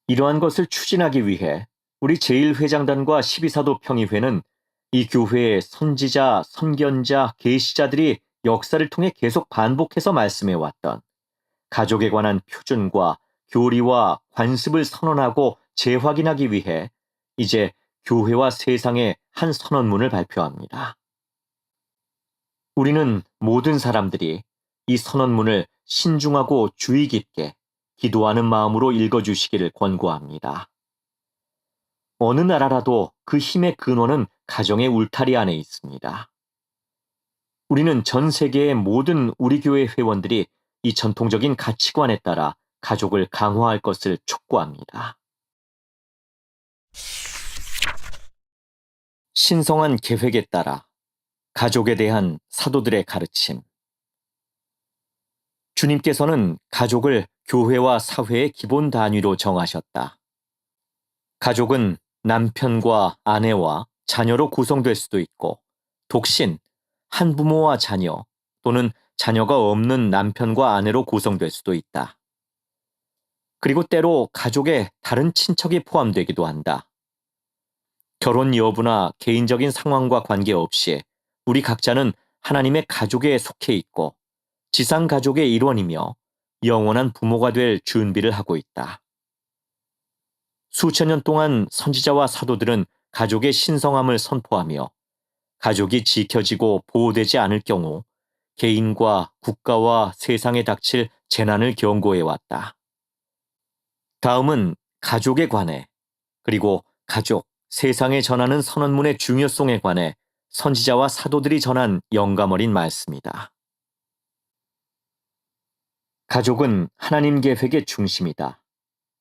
이러한 것을 추진하기 위해 우리 제1회장단과 12사도 평의회는 이 교회의 선지자, 선견자, 계시자들이 역사를 통해 계속 반복해서 말씀해왔던 가족에 관한 표준과 교리와 관습을 선언하고 재확인하기 위해 이제 교회와 세상에 한 선언문을 발표합니다. 우리는 모든 사람들이 이 선언문을 신중하고 주의 깊게 기도하는 마음으로 읽어주시기를 권고합니다. 어느 나라라도 그 힘의 근원은 가정의 울타리 안에 있습니다. 우리는 전 세계의 모든 우리 교회 회원들이 이 전통적인 가치관에 따라 가족을 강화할 것을 촉구합니다. 신성한 계획에 따라 가족에 대한 사도들의 가르침. 주님께서는 가족을 교회와 사회의 기본 단위로 정하셨다. 가족은 남편과 아내와 자녀로 구성될 수도 있고, 독신, 한부모와 자녀 또는 자녀가 없는 남편과 아내로 구성될 수도 있다. 그리고 때로 가족에 다른 친척이 포함되기도 한다. 결혼 여부나 개인적인 상황과 관계없이 우리 각자는 하나님의 가족에 속해 있고 지상 가족의 일원이며 영원한 부모가 될 준비를 하고 있다. 수천 년 동안 선지자와 사도들은 가족의 신성함을 선포하며 가족이 지켜지고 보호되지 않을 경우 개인과 국가와 세상에 닥칠 재난을 경고해왔다. 다음은 가족에 관해 그리고 가족, 세상에 전하는 선언문의 중요성에 관해 선지자와 사도들이 전한 영감 어린 말씀이다. 가족은 하나님 계획의 중심이다.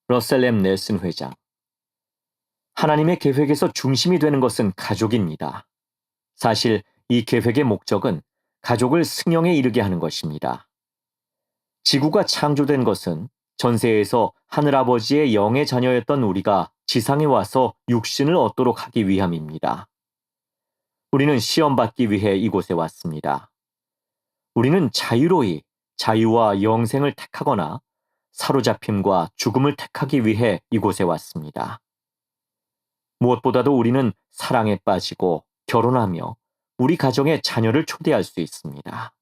러셀 M. 넬슨 회장. 하나님의 계획에서 중심이 되는 것은 가족입니다. 사실 이 계획의 목적은 가족을 승령에 이르게 하는 것입니다. 지구가 창조된 것은 전세에서 하늘아버지의 영의 자녀였던 우리가 지상에 와서 육신을 얻도록 하기 위함입니다. 우리는 시험받기 위해 이곳에 왔습니다. 우리는 자유로이 자유와 영생을 택하거나 사로잡힘과 죽음을 택하기 위해 이곳에 왔습니다. 무엇보다도 우리는 사랑에 빠지고 결혼하며 우리 가정에 자녀를 초대할 수 있습니다.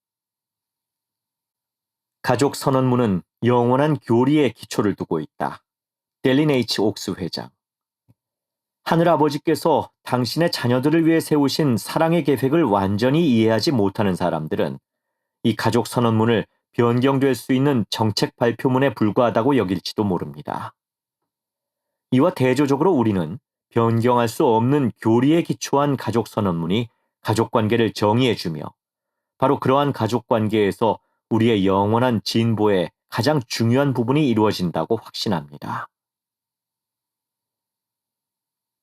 가족 선언문은 영원한 교리의 기초를 두고 있다. 델린 H. 옥스 회장. 하늘아버지께서 당신의 자녀들을 위해 세우신 사랑의 계획을 완전히 이해하지 못하는 사람들은 이 가족 선언문을 변경될 수 있는 정책 발표문에 불과하다고 여길지도 모릅니다. 이와 대조적으로 우리는 변경할 수 없는 교리에 기초한 가족 선언문이 가족관계를 정의해주며 바로 그러한 가족관계에서 우리의 영원한 진보의 가장 중요한 부분이 이루어진다고 확신합니다.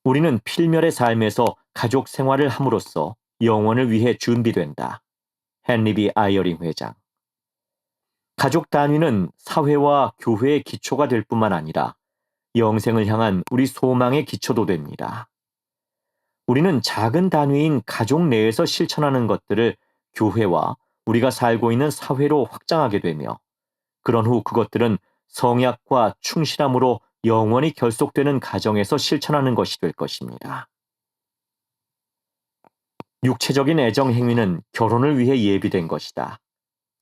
우리는 필멸의 삶에서 가족 생활을 함으로써 영원을 위해 준비된다. 헨리 B. 아이어링 회장. 가족 단위는 사회와 교회의 기초가 될 뿐만 아니라 영생을 향한 우리 소망의 기초도 됩니다. 우리는 작은 단위인 가족 내에서 실천하는 것들을 교회와 우리가 살고 있는 사회로 확장하게 되며 그런 후 그것들은 성약과 충실함으로 영원히 결속되는 가정에서 실천하는 것이 될 것입니다. 육체적인 애정 행위는 결혼을 위해 예비된 것이다.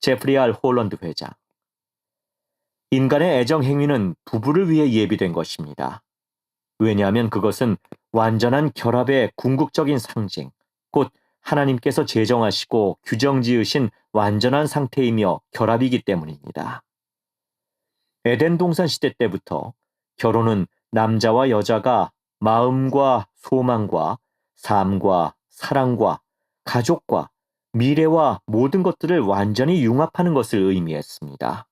제프리 R. 홀런드 회장. 인간의 애정 행위는 부부를 위해 예비된 것입니다. 왜냐하면 그것은 완전한 결합의 궁극적인 상징, 곧 하나님께서 제정하시고 규정 지으신 완전한 상태이며 결합이기 때문입니다. 에덴 동산 시대 때부터 결혼은 남자와 여자가 마음과 소망과 삶과 사랑과 가족과 미래와 모든 것들을 완전히 융합하는 것을 의미했습니다.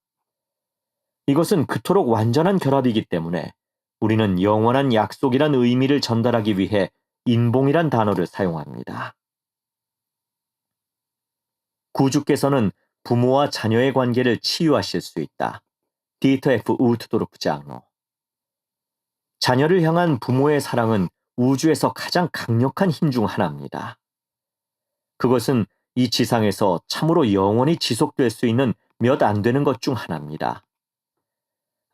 이것은 그토록 완전한 결합이기 때문에 우리는 영원한 약속이란 의미를 전달하기 위해 인봉이란 단어를 사용합니다. 구주께서는 부모와 자녀의 관계를 치유하실 수 있다. 디터 F. 우트도르프 장로. 자녀를 향한 부모의 사랑은 우주에서 가장 강력한 힘 중 하나입니다. 그것은 이 지상에서 참으로 영원히 지속될 수 있는 몇 안 되는 것 중 하나입니다.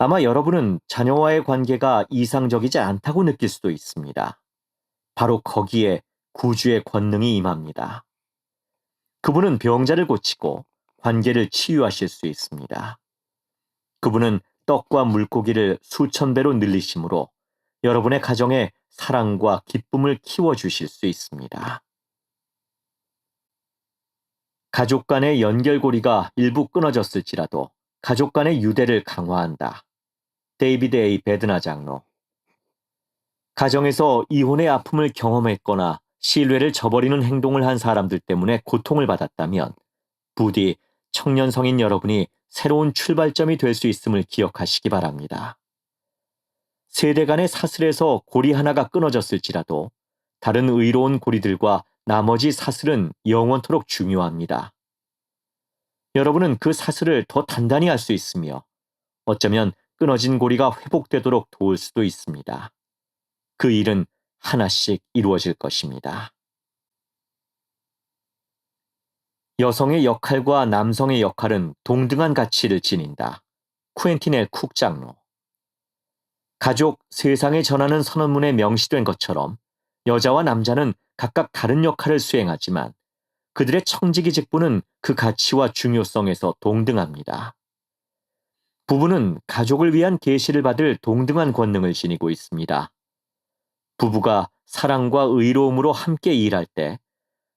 아마 여러분은 자녀와의 관계가 이상적이지 않다고 느낄 수도 있습니다. 바로 거기에 구주의 권능이 임합니다. 그분은 병자를 고치고 관계를 치유하실 수 있습니다. 그분은 떡과 물고기를 수천 배로 늘리심으로 여러분의 가정에 사랑과 기쁨을 키워주실 수 있습니다. 가족 간의 연결고리가 일부 끊어졌을지라도 가족 간의 유대를 강화한다. 데이비드 A. 베드나 장로. 가정에서 이혼의 아픔을 경험했거나 신뢰를 저버리는 행동을 한 사람들 때문에 고통을 받았다면 부디 청년 성인 여러분이 새로운 출발점이 될 수 있음을 기억하시기 바랍니다. 세대 간의 사슬에서 고리 하나가 끊어졌을지라도 다른 의로운 고리들과 나머지 사슬은 영원토록 중요합니다. 여러분은 그 사슬을 더 단단히 할 수 있으며 어쩌면 끊어진 고리가 회복되도록 도울 수도 있습니다. 그 일은 하나씩 이루어질 것입니다. 여성의 역할과 남성의 역할은 동등한 가치를 지닌다. 쿠엔틴 L. 쿡 장로. 가족 세상에 전하는 선언문에 명시된 것처럼 여자와 남자는 각각 다른 역할을 수행하지만 그들의 청지기 직분은 그 가치와 중요성에서 동등합니다. 부부는 가족을 위한 계시를 받을 동등한 권능을 지니고 있습니다. 부부가 사랑과 의로움으로 함께 일할 때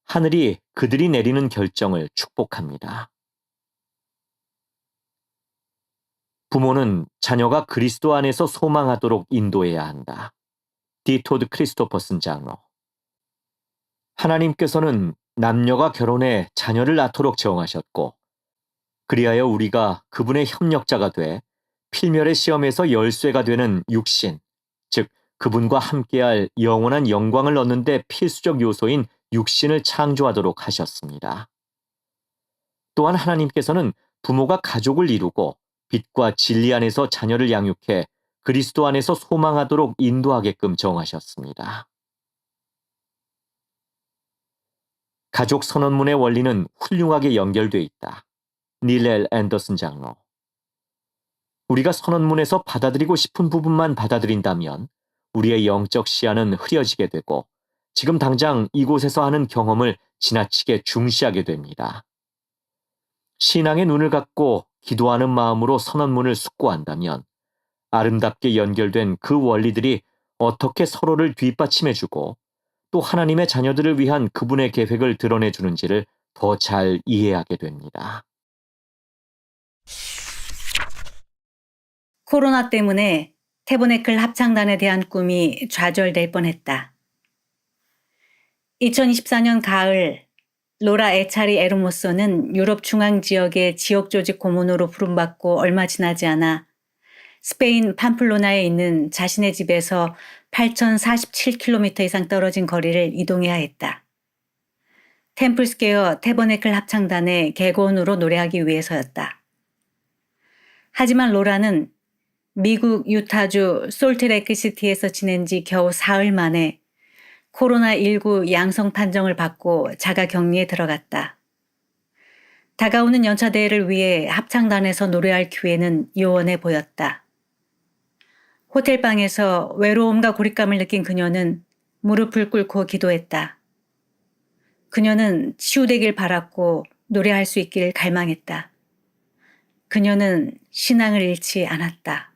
하늘이 그들이 내리는 결정을 축복합니다. 부모는 자녀가 그리스도 안에서 소망하도록 인도해야 한다. 디 토드 크리스토퍼슨 장로. 하나님께서는 남녀가 결혼해 자녀를 낳도록 정하셨고 그리하여 우리가 그분의 협력자가 돼 필멸의 시험에서 열쇠가 되는 육신, 즉 그분과 함께할 영원한 영광을 얻는 데 필수적 요소인 육신을 창조하도록 하셨습니다. 또한 하나님께서는 부모가 가족을 이루고 빛과 진리 안에서 자녀를 양육해 그리스도 안에서 소망하도록 인도하게끔 정하셨습니다. 가족 선언문의 원리는 훌륭하게 연결돼 있다. 닐 L. 앤더슨 장로. 우리가 선언문에서 받아들이고 싶은 부분만 받아들인다면 우리의 영적 시야는 흐려지게 되고 지금 당장 이곳에서 하는 경험을 지나치게 중시하게 됩니다. 신앙의 눈을 갖고 기도하는 마음으로 선언문을 숙고한다면 아름답게 연결된 그 원리들이 어떻게 서로를 뒷받침해주고 또 하나님의 자녀들을 위한 그분의 계획을 드러내주는지를 더 잘 이해하게 됩니다. 코로나 때문에 태버네클 합창단에 대한 꿈이 좌절될 뻔했다. 2024년 가을 로라 에차리 에르모소는 유럽 중앙 지역의 지역 조직 고문으로 부름받고 얼마 지나지 않아 스페인 팜플로나에 있는 자신의 집에서 8,047km 이상 떨어진 거리를 이동해야 했다. 템플스퀘어 태버네클 합창단의 개건으로 노래하기 위해서였다. 하지만 로라는 미국 유타주 솔트레이크시티에서 지낸 지 겨우 사흘 만에 코로나19 양성 판정을 받고 자가 격리에 들어갔다. 다가오는 연차 대회를 위해 합창단에서 노래할 기회는 요원해 보였다. 호텔방에서 외로움과 고립감을 느낀 그녀는 무릎을 꿇고 기도했다. 그녀는 치유되길 바랐고 노래할 수 있길 갈망했다. 그녀는 신앙을 잃지 않았다.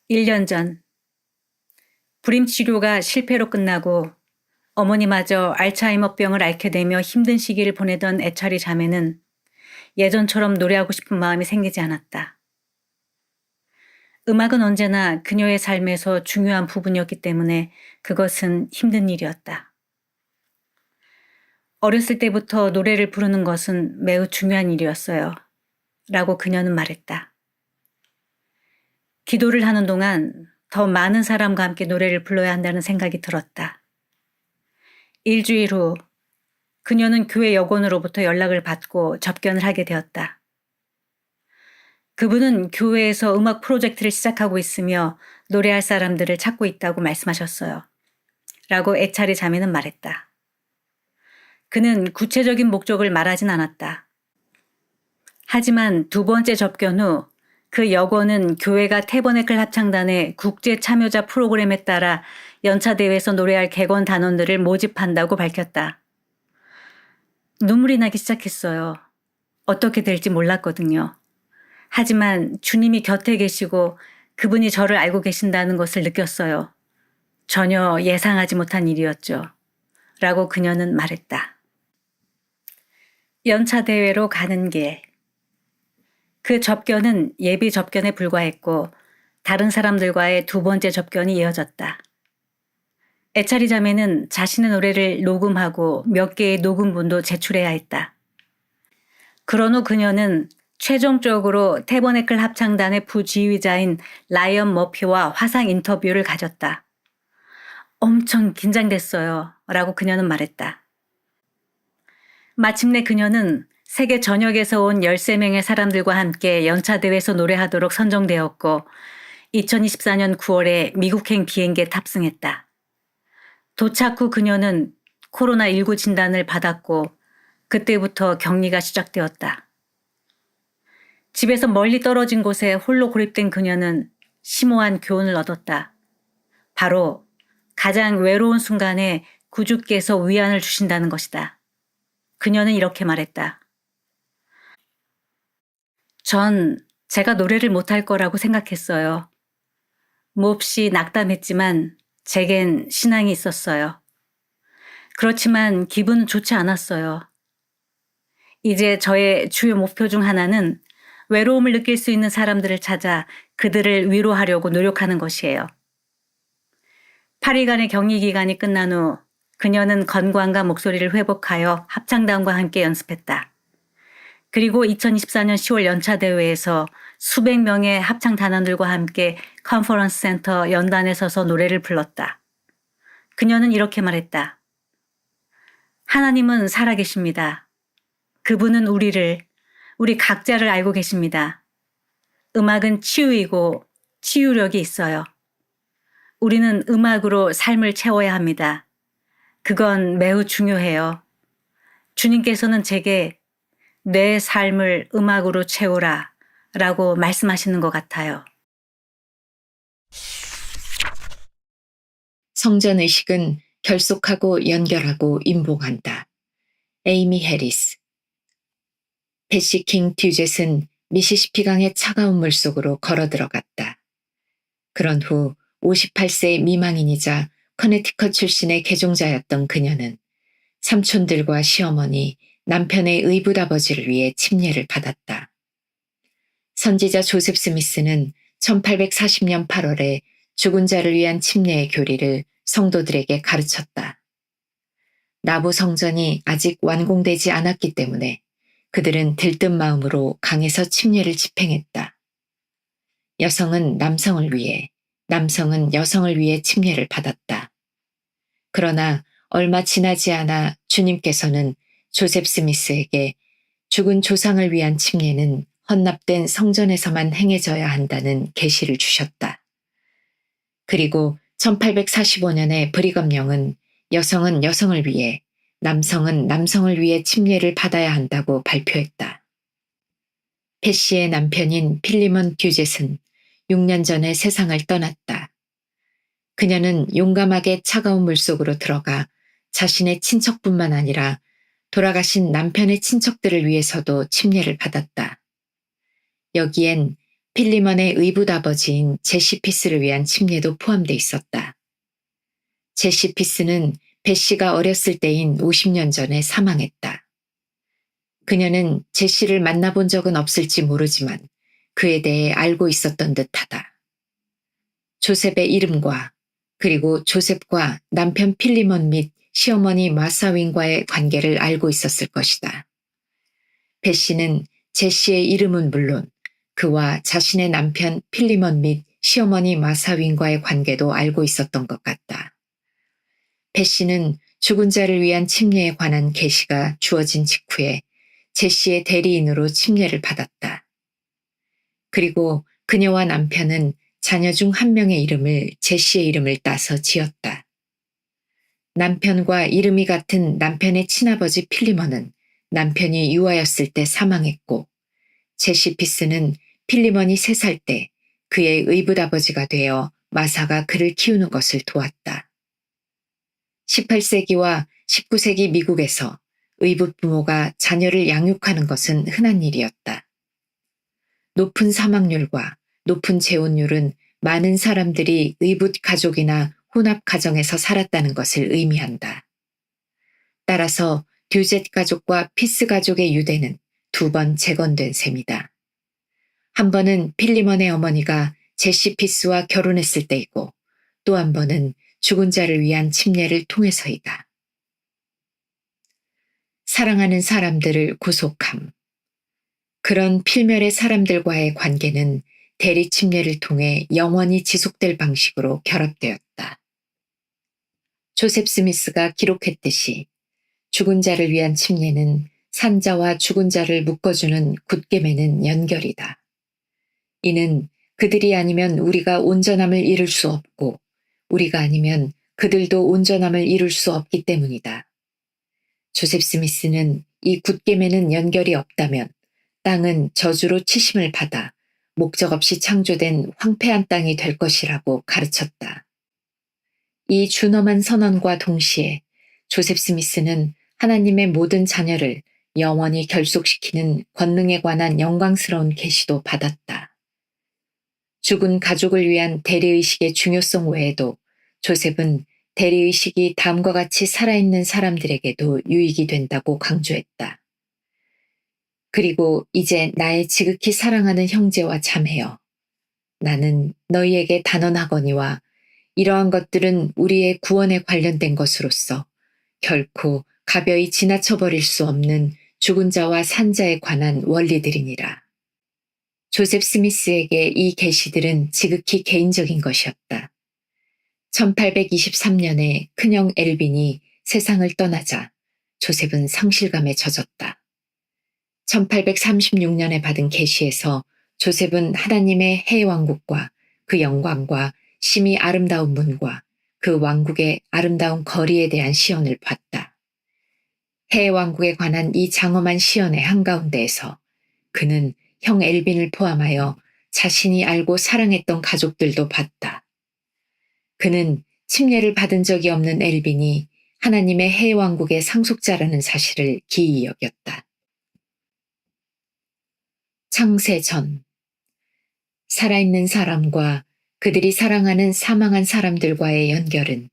1년 전 불임 치료가 실패로 끝나고 어머니마저 알츠하이머병을 앓게 되며 힘든 시기를 보내던 애찰이 자매는 예전처럼 노래하고 싶은 마음이 생기지 않았다. 음악은 언제나 그녀의 삶에서 중요한 부분이었기 때문에 그것은 힘든 일이었다. 어렸을 때부터 노래를 부르는 것은 매우 중요한 일이었어요. 라고 그녀는 말했다. 기도를 하는 동안 더 많은 사람과 함께 노래를 불러야 한다는 생각이 들었다. 일주일 후 그녀는 교회 여건으로부터 연락을 받고 접견을 하게 되었다. 그분은 교회에서 음악 프로젝트를 시작하고 있으며 노래할 사람들을 찾고 있다고 말씀하셨어요. 라고 애찰이 자매는 말했다. 그는 구체적인 목적을 말하진 않았다. 하지만 두 번째 접견 후 그 여건은 교회가 태버네클 합창단의 국제 참여자 프로그램에 따라 연차대회에서 노래할 객원 단원들을 모집한다고 밝혔다. 눈물이 나기 시작했어요. 어떻게 될지 몰랐거든요. 하지만 주님이 곁에 계시고 그분이 저를 알고 계신다는 것을 느꼈어요. 전혀 예상하지 못한 일이었죠. 라고 그녀는 말했다. 연차대회로 가는 길. 그 접견은 예비 접견에 불과했고 다른 사람들과의 두 번째 접견이 이어졌다. 애찰이 자매는 자신의 노래를 녹음하고 몇 개의 녹음본도 제출해야 했다. 그런 후 그녀는 최종적으로 태버네클 합창단의 부지휘자인 라이언 머피와 화상 인터뷰를 가졌다. 엄청 긴장됐어요. 라고 그녀는 말했다. 마침내 그녀는 세계 전역에서 온 13명의 사람들과 함께 연차대회에서 노래하도록 선정되었고 2024년 9월에 미국행 비행기에 탑승했다. 도착 후 그녀는 코로나19 진단을 받았고 그때부터 격리가 시작되었다. 집에서 멀리 떨어진 곳에 홀로 고립된 그녀는 심오한 교훈을 얻었다. 바로 가장 외로운 순간에 구주께서 위안을 주신다는 것이다. 그녀는 이렇게 말했다. 전 제가 노래를 못할 거라고 생각했어요. 몹시 낙담했지만 제겐 신앙이 있었어요. 그렇지만 기분은 좋지 않았어요. 이제 저의 주요 목표 중 하나는 외로움을 느낄 수 있는 사람들을 찾아 그들을 위로하려고 노력하는 것이에요. 8일간의 격리 기간이 끝난 후 그녀는 건강과 목소리를 회복하여 합창단과 함께 연습했다. 그리고 2024년 10월 연차대회에서 수백 명의 합창단원들과 함께 컨퍼런스 센터 연단에 서서 노래를 불렀다. 그녀는 이렇게 말했다. 하나님은 살아계십니다. 그분은 우리 각자를 알고 계십니다. 음악은 치유이고 치유력이 있어요. 우리는 음악으로 삶을 채워야 합니다. 그건 매우 중요해요. 주님께서는 제게 내 삶을 음악으로 채우라 라고 말씀하시는 것 같아요. 성전의식은 결속하고 연결하고 임봉한다. 에이미 해리스. 패시 킹 듀젯은 미시시피강의 차가운 물속으로 걸어 들어갔다. 그런 후 58세 미망인이자 커네티컷 출신의 개종자였던 그녀는 삼촌들과 시어머니, 남편의 의붓아버지를 위해 침례를 받았다. 선지자 조셉 스미스는 1840년 8월에 죽은 자를 위한 침례의 교리를 성도들에게 가르쳤다. 나부 성전이 아직 완공되지 않았기 때문에 그들은 들뜬 마음으로 강에서 침례를 집행했다. 여성은 남성을 위해, 남성은 여성을 위해 침례를 받았다. 그러나 얼마 지나지 않아 주님께서는 조셉 스미스에게 죽은 조상을 위한 침례는 헌납된 성전에서만 행해져야 한다는 계시를 주셨다. 그리고 1845년에 브리검령은 여성은 여성을 위해, 남성은 남성을 위해 침례를 받아야 한다고 발표했다. 패시의 남편인 필리몬 듀젯은 6년 전에 세상을 떠났다. 그녀는 용감하게 차가운 물속으로 들어가 자신의 친척뿐만 아니라 돌아가신 남편의 친척들을 위해서도 침례를 받았다. 여기엔 필리몬의 의붓아버지인 제시피스를 위한 침례도 포함돼 있었다. 제시 피스는 베시가 어렸을 때인 50년 전에 사망했다. 그녀는 제시를 만나본 적은 없을지 모르지만 그에 대해 알고 있었던 듯하다. 조셉의 이름과 그리고 조셉과 남편 필리몬 및 시어머니 마사윈과의 관계를 알고 있었을 것이다. 베시는 제시의 이름은 물론 그와 자신의 남편 필리몬 및 시어머니 마사윈과의 관계도 알고 있었던 것 같다. 베시는 죽은 자를 위한 침례에 관한 계시가 주어진 직후에 제시의 대리인으로 침례를 받았다. 그리고 그녀와 남편은 자녀 중 한 명의 이름을 제시의 이름을 따서 지었다. 남편과 이름이 같은 남편의 친아버지 필리몬은 남편이 유아였을 때 사망했고 제시 피스는 필리몬이 3살 때 그의 의붓아버지가 되어 마사가 그를 키우는 것을 도왔다. 18세기와 19세기 미국에서 의붓 부모가 자녀를 양육하는 것은 흔한 일이었다. 높은 사망률과 높은 재혼율은 많은 사람들이 의붓 가족이나 혼합 가정에서 살았다는 것을 의미한다. 따라서 듀젯 가족과 피스 가족의 유대는 2번 재건된 셈이다. 한 번은 필리몬의 어머니가 제시 피스와 결혼했을 때이고 또 한 번은 죽은 자를 위한 침례를 통해서이다. 사랑하는 사람들을 구속함. 그런 필멸의 사람들과의 관계는 대리 침례를 통해 영원히 지속될 방식으로 결합되었다. 조셉 스미스가 기록했듯이 죽은 자를 위한 침례는 산자와 죽은 자를 묶어주는 굳게 매는 연결이다. 이는 그들이 아니면 우리가 온전함을 이룰 수 없고 우리가 아니면 그들도 온전함을 이룰 수 없기 때문이다. 조셉 스미스는 이 굳게 매는 연결이 없다면 땅은 저주로 치심을 받아 목적 없이 창조된 황폐한 땅이 될 것이라고 가르쳤다. 이 준엄한 선언과 동시에 조셉 스미스는 하나님의 모든 자녀를 영원히 결속시키는 권능에 관한 영광스러운 계시도 받았다. 죽은 가족을 위한 대리의식의 중요성 외에도 조셉은 대리의식이 다음과 같이 살아있는 사람들에게도 유익이 된다고 강조했다. 그리고 이제 나의 지극히 사랑하는 형제와 자매여, 나는 너희에게 단언하거니와 이러한 것들은 우리의 구원에 관련된 것으로서 결코 가벼이 지나쳐버릴 수 없는 죽은 자와 산 자에 관한 원리들이니라. 조셉 스미스에게 이 계시들은 지극히 개인적인 것이었다. 1823년에 큰형 엘빈이 세상을 떠나자 조셉은 상실감에 젖었다. 1836년에 받은 계시에서 조셉은 하나님의 해왕국과 그 영광과 심히 아름다운 문과 그 왕국의 아름다운 거리에 대한 시연을 봤다. 해왕국에 관한 이 장엄한 시연의 한가운데에서 그는 형 엘빈을 포함하여 자신이 알고 사랑했던 가족들도 봤다. 그는 침례를 받은 적이 없는 엘빈이 하나님의 해왕국의 상속자라는 사실을 기이히 여겼다. 창세 전 살아있는 사람과 그들이 사랑하는 사망한 사람들과의 연결은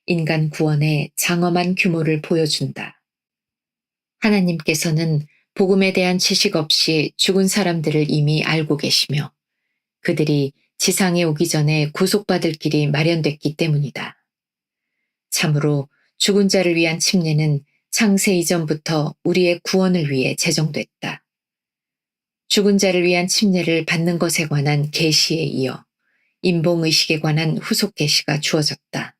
인간 구원의 장엄한 규모를 보여준다. 하나님께서는 복음에 대한 지식 없이 죽은 사람들을 이미 알고 계시며 그들이 지상에 오기 전에 구속받을 길이 마련됐기 때문이다. 참으로 죽은 자를 위한 침례는 창세 이전부터 우리의 구원을 위해 제정됐다. 죽은 자를 위한 침례를 받는 것에 관한 계시에 이어 임봉의식에 관한 후속 계시가 주어졌다.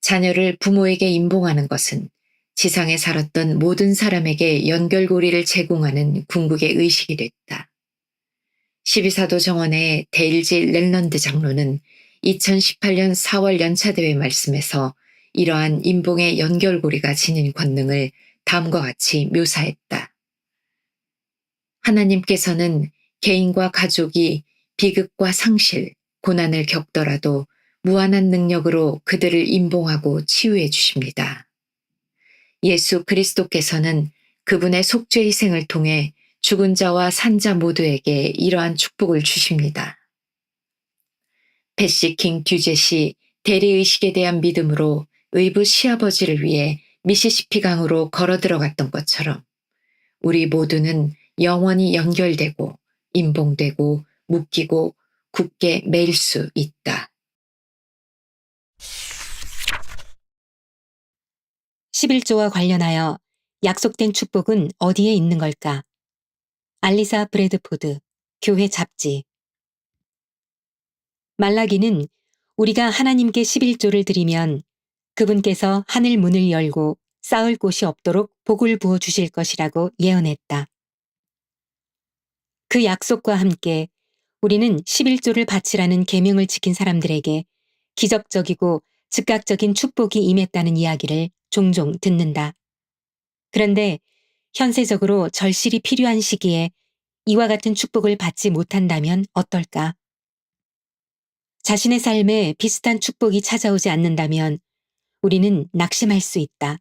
자녀를 부모에게 임봉하는 것은 지상에 살았던 모든 사람에게 연결고리를 제공하는 궁극의 의식이 됐다. 12사도 정원의 데일지 렐런드 장로는 2018년 4월 연차대회 말씀에서 이러한 임봉의 연결고리가 지닌 권능을 다음과 같이 묘사했다. 하나님께서는 개인과 가족이 비극과 상실, 고난을 겪더라도 무한한 능력으로 그들을 임봉하고 치유해 주십니다. 예수 그리스도께서는 그분의 속죄 희생을 통해 죽은 자와 산 자 모두에게 이러한 축복을 주십니다. 패시 킹 듀젯이 대리의식에 대한 믿음으로 의붓 시아버지를 위해 미시시피 강으로 걸어 들어갔던 것처럼 우리 모두는 영원히 연결되고 임봉되고 묶이고 굳게 매일 수 있다. 11조와 관련하여 약속된 축복은 어디에 있는 걸까? 알리사 브래드포드, 교회 잡지. 말라기는 우리가 하나님께 11조를 드리면 그분께서 하늘 문을 열고 쌓을 곳이 없도록 복을 부어 주실 것이라고 예언했다. 그 약속과 함께 우리는 11조를 바치라는 계명을 지킨 사람들에게 기적적이고 즉각적인 축복이 임했다는 이야기를 종종 듣는다. 그런데 현세적으로 절실히 필요한 시기에 이와 같은 축복을 받지 못한다면 어떨까? 자신의 삶에 비슷한 축복이 찾아오지 않는다면 우리는 낙심할 수 있다.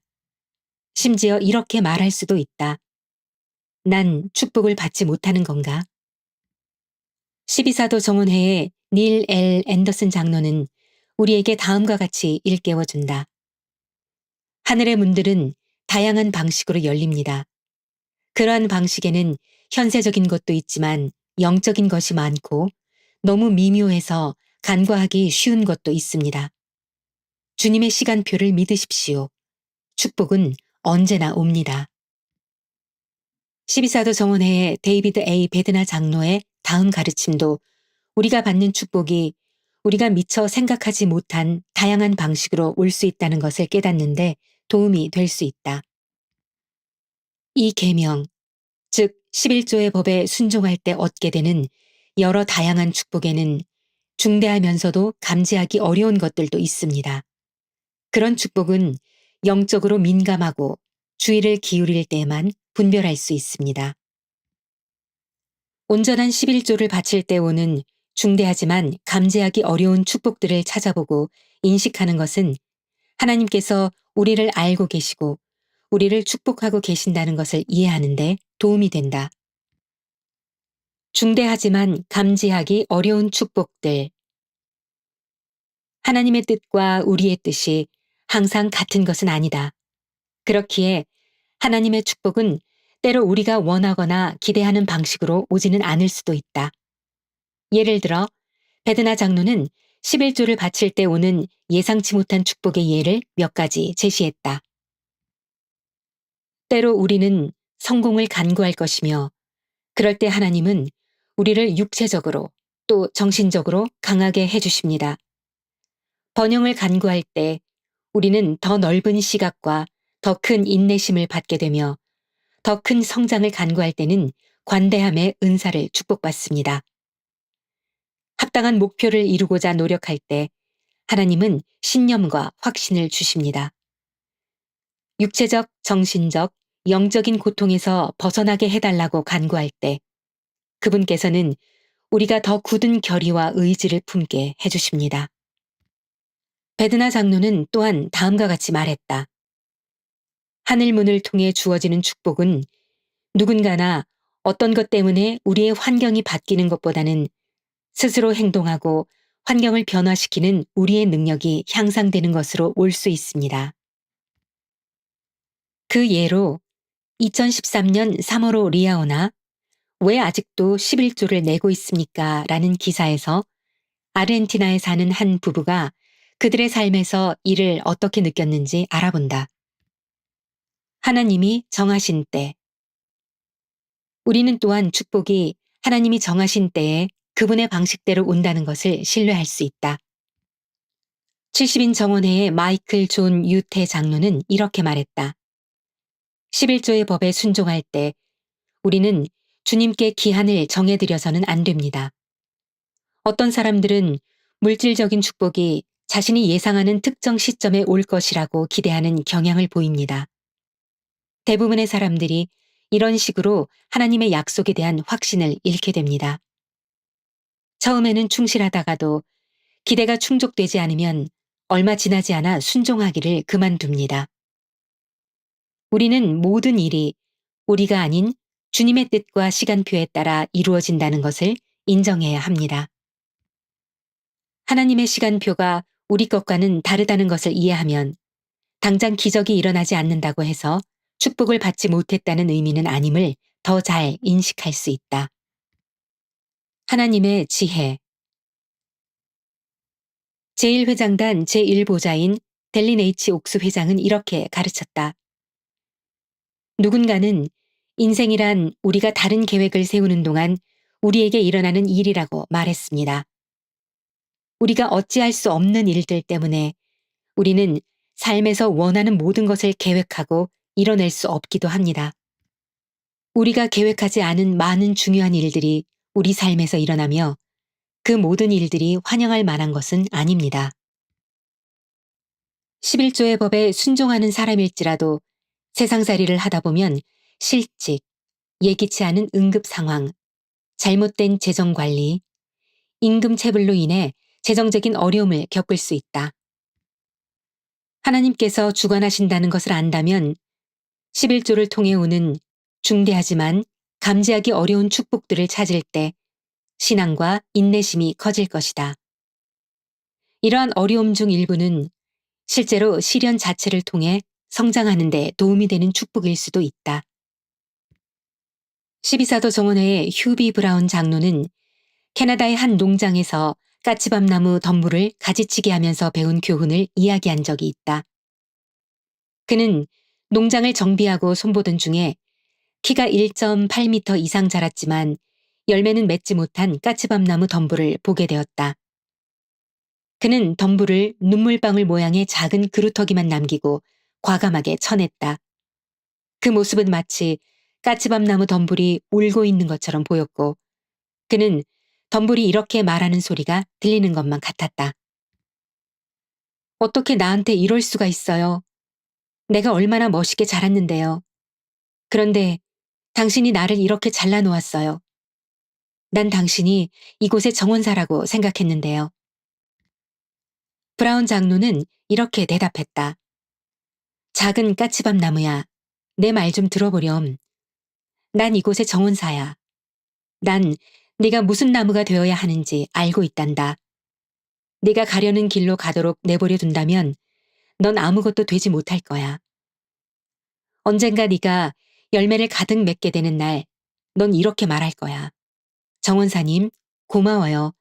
심지어 이렇게 말할 수도 있다. 난 축복을 받지 못하는 건가? 12사도 정원회의 닐 L. 앤더슨 장로는 우리에게 다음과 같이 일깨워준다. 하늘의 문들은 다양한 방식으로 열립니다. 그러한 방식에는 현세적인 것도 있지만 영적인 것이 많고 너무 미묘해서 간과하기 쉬운 것도 있습니다. 주님의 시간표를 믿으십시오. 축복은 언제나 옵니다. 12사도 정원회의 데이비드 A. 베드나 장로의 다음 가르침도 우리가 받는 축복이 우리가 미처 생각하지 못한 다양한 방식으로 올 수 있다는 것을 깨닫는데 도움이 될 수 있다. 이 계명, 즉 11조의 법에 순종할 때 얻게 되는 여러 다양한 축복에는 중대하면서도 감지하기 어려운 것들도 있습니다. 그런 축복은 영적으로 민감하고 주의를 기울일 때에만 분별할 수 있습니다. 온전한 11조를 바칠 때 오는 중대하지만 감지하기 어려운 축복들을 찾아보고 인식하는 것은 하나님께서 우리를 알고 계시고 우리를 축복하고 계신다는 것을 이해하는데 도움이 된다. 중대하지만 감지하기 어려운 축복들. 하나님의 뜻과 우리의 뜻이 항상 같은 것은 아니다. 그렇기에 하나님의 축복은 때로 우리가 원하거나 기대하는 방식으로 오지는 않을 수도 있다. 예를 들어 베드나 장로는 11조를 바칠 때 오는 예상치 못한 축복의 예를 몇 가지 제시했다. 때로 우리는 성공을 간구할 것이며 그럴 때 하나님은 우리를 육체적으로 또 정신적으로 강하게 해주십니다. 번영을 간구할 때 우리는 더 넓은 시각과 더 큰 인내심을 받게 되며 더 큰 성장을 간구할 때는 관대함의 은사를 축복받습니다. 합당한 목표를 이루고자 노력할 때 하나님은 신념과 확신을 주십니다. 육체적, 정신적, 영적인 고통에서 벗어나게 해달라고 간구할 때 그분께서는 우리가 더 굳은 결의와 의지를 품게 해주십니다. 베드나 장로는 또한 다음과 같이 말했다. 하늘 문을 통해 주어지는 축복은 누군가나 어떤 것 때문에 우리의 환경이 바뀌는 것보다는 스스로 행동하고 환경을 변화시키는 우리의 능력이 향상되는 것으로 올 수 있습니다. 그 예로 2013년 3월호 리아오나 왜 아직도 11조를 내고 있습니까? 라는 기사에서 아르헨티나에 사는 한 부부가 그들의 삶에서 이를 어떻게 느꼈는지 알아본다. 하나님이 정하신 때. 우리는 또한 축복이 하나님이 정하신 때에 그분의 방식대로 온다는 것을 신뢰할 수 있다. 70인 정원회의 마이클 존 유태 장로는 이렇게 말했다. 11조의 법에 순종할 때 우리는 주님께 기한을 정해드려서는 안 됩니다. 어떤 사람들은 물질적인 축복이 자신이 예상하는 특정 시점에 올 것이라고 기대하는 경향을 보입니다. 대부분의 사람들이 이런 식으로 하나님의 약속에 대한 확신을 잃게 됩니다. 처음에는 충실하다가도 기대가 충족되지 않으면 얼마 지나지 않아 순종하기를 그만둡니다. 우리는 모든 일이 우리가 아닌 주님의 뜻과 시간표에 따라 이루어진다는 것을 인정해야 합니다. 하나님의 시간표가 우리 것과는 다르다는 것을 이해하면 당장 기적이 일어나지 않는다고 해서 축복을 받지 못했다는 의미는 아님을 더 잘 인식할 수 있다. 하나님의 지혜. 제1회장단 제1보좌인 델린 H. 옥스 회장은 이렇게 가르쳤다. 누군가는 인생이란 우리가 다른 계획을 세우는 동안 우리에게 일어나는 일이라고 말했습니다. 우리가 어찌할 수 없는 일들 때문에 우리는 삶에서 원하는 모든 것을 계획하고 이뤄낼 수 없기도 합니다. 우리가 계획하지 않은 많은 중요한 일들이 우리 삶에서 일어나며 그 모든 일들이 환영할 만한 것은 아닙니다. 11조의 법에 순종하는 사람일지라도 세상살이를 하다 보면 실직, 예기치 않은 응급 상황, 잘못된 재정관리, 임금체불로 인해 재정적인 어려움을 겪을 수 있다. 하나님께서 주관하신다는 것을 안다면 11조를 통해 오는 중대하지만 감지하기 어려운 축복들을 찾을 때 신앙과 인내심이 커질 것이다. 이러한 어려움 중 일부는 실제로 시련 자체를 통해 성장하는 데 도움이 되는 축복일 수도 있다. 12사도 정원회의 휴비 브라운 장로는 캐나다의 한 농장에서 까치밥나무 덤불을 가지치기 하면서 배운 교훈을 이야기한 적이 있다. 그는 농장을 정비하고 손보던 중에 키가 1.8m 이상 자랐지만 열매는 맺지 못한 까치밥나무 덤불을 보게 되었다. 그는 덤불을 눈물방울 모양의 작은 그루터기만 남기고 과감하게 쳐냈다. 그 모습은 마치 까치밥나무 덤불이 울고 있는 것처럼 보였고 그는 덤불이 이렇게 말하는 소리가 들리는 것만 같았다. 어떻게 나한테 이럴 수가 있어요? 내가 얼마나 멋있게 자랐는데요. 그런데 당신이 나를 이렇게 잘라놓았어요. 난 당신이 이곳의 정원사라고 생각했는데요. 브라운 장로는 이렇게 대답했다. 작은 까치밥 나무야, 내 말 좀 들어보렴. 난 이곳의 정원사야. 난 네가 무슨 나무가 되어야 하는지 알고 있단다. 네가 가려는 길로 가도록 내버려 둔다면 넌 아무것도 되지 못할 거야. 언젠가 네가 열매를 가득 맺게 되는 날, 넌 이렇게 말할 거야. 정원사님, 고마워요.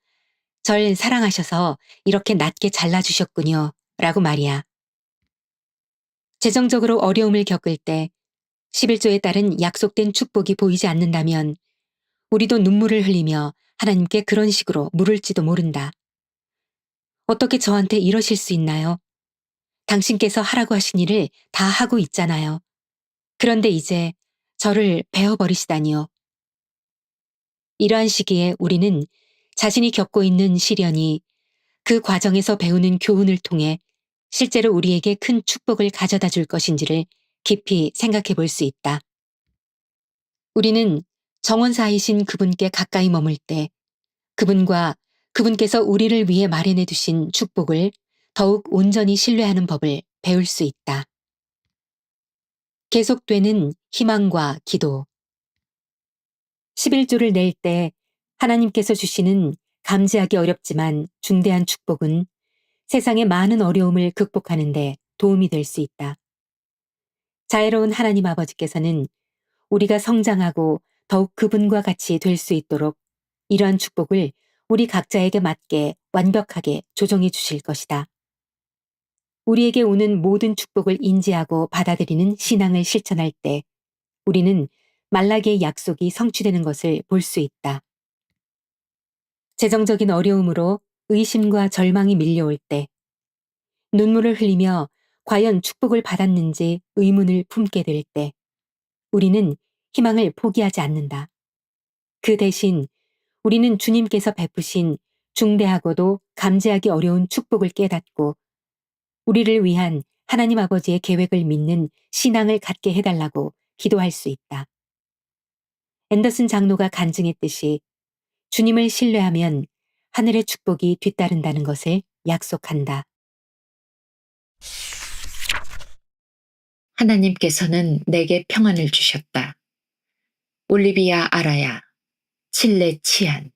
절 사랑하셔서 이렇게 낮게 잘라주셨군요. 라고 말이야. 재정적으로 어려움을 겪을 때 11조에 따른 약속된 축복이 보이지 않는다면 우리도 눈물을 흘리며 하나님께 그런 식으로 물을지도 모른다. 어떻게 저한테 이러실 수 있나요? 당신께서 하라고 하신 일을 다 하고 있잖아요. 그런데 이제 저를 베어버리시다니요. 이러한 시기에 우리는 자신이 겪고 있는 시련이 그 과정에서 배우는 교훈을 통해 실제로 우리에게 큰 축복을 가져다 줄 것인지를 깊이 생각해 볼 수 있다. 우리는 정원사이신 그분께 가까이 머물 때 그분과 그분께서 우리를 위해 마련해 두신 축복을 더욱 온전히 신뢰하는 법을 배울 수 있다. 계속되는 희망과 기도. 11조를 낼 때 하나님께서 주시는 감지하기 어렵지만 중대한 축복은 세상의 많은 어려움을 극복하는 데 도움이 될 수 있다. 자애로운 하나님 아버지께서는 우리가 성장하고 더욱 그분과 같이 될 수 있도록 이러한 축복을 우리 각자에게 맞게 완벽하게 조정해 주실 것이다. 우리에게 오는 모든 축복을 인지하고 받아들이는 신앙을 실천할 때 우리는 말라기의 약속이 성취되는 것을 볼 수 있다. 재정적인 어려움으로 의심과 절망이 밀려올 때 눈물을 흘리며 과연 축복을 받았는지 의문을 품게 될 때 우리는 희망을 포기하지 않는다. 그 대신 우리는 주님께서 베푸신 중대하고도 감지하기 어려운 축복을 깨닫고 우리를 위한 하나님 아버지의 계획을 믿는 신앙을 갖게 해달라고 기도할 수 있다. 앤더슨 장로가 간증했듯이 주님을 신뢰하면 하늘의 축복이 뒤따른다는 것을 약속한다. 하나님께서는 내게 평안을 주셨다. 올리비아 아라야, 칠레 치안.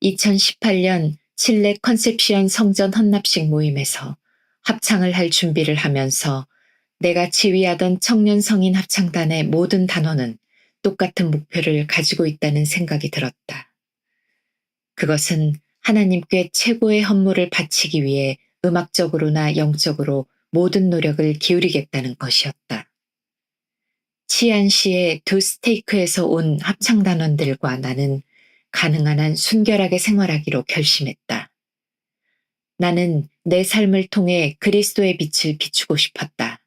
2018년 칠레 컨셉시언 성전 헌납식 모임에서 합창을 할 준비를 하면서 내가 지휘하던 청년 성인 합창단의 모든 단원은 똑같은 목표를 가지고 있다는 생각이 들었다. 그것은 하나님께 최고의 헌물을 바치기 위해 음악적으로나 영적으로 모든 노력을 기울이겠다는 것이었다. 치안시의 두 스테이크에서 온 합창단원들과 나는 가능한 한 순결하게 생활하기로 결심했다. 나는 내 삶을 통해 그리스도의 빛을 비추고 싶었다.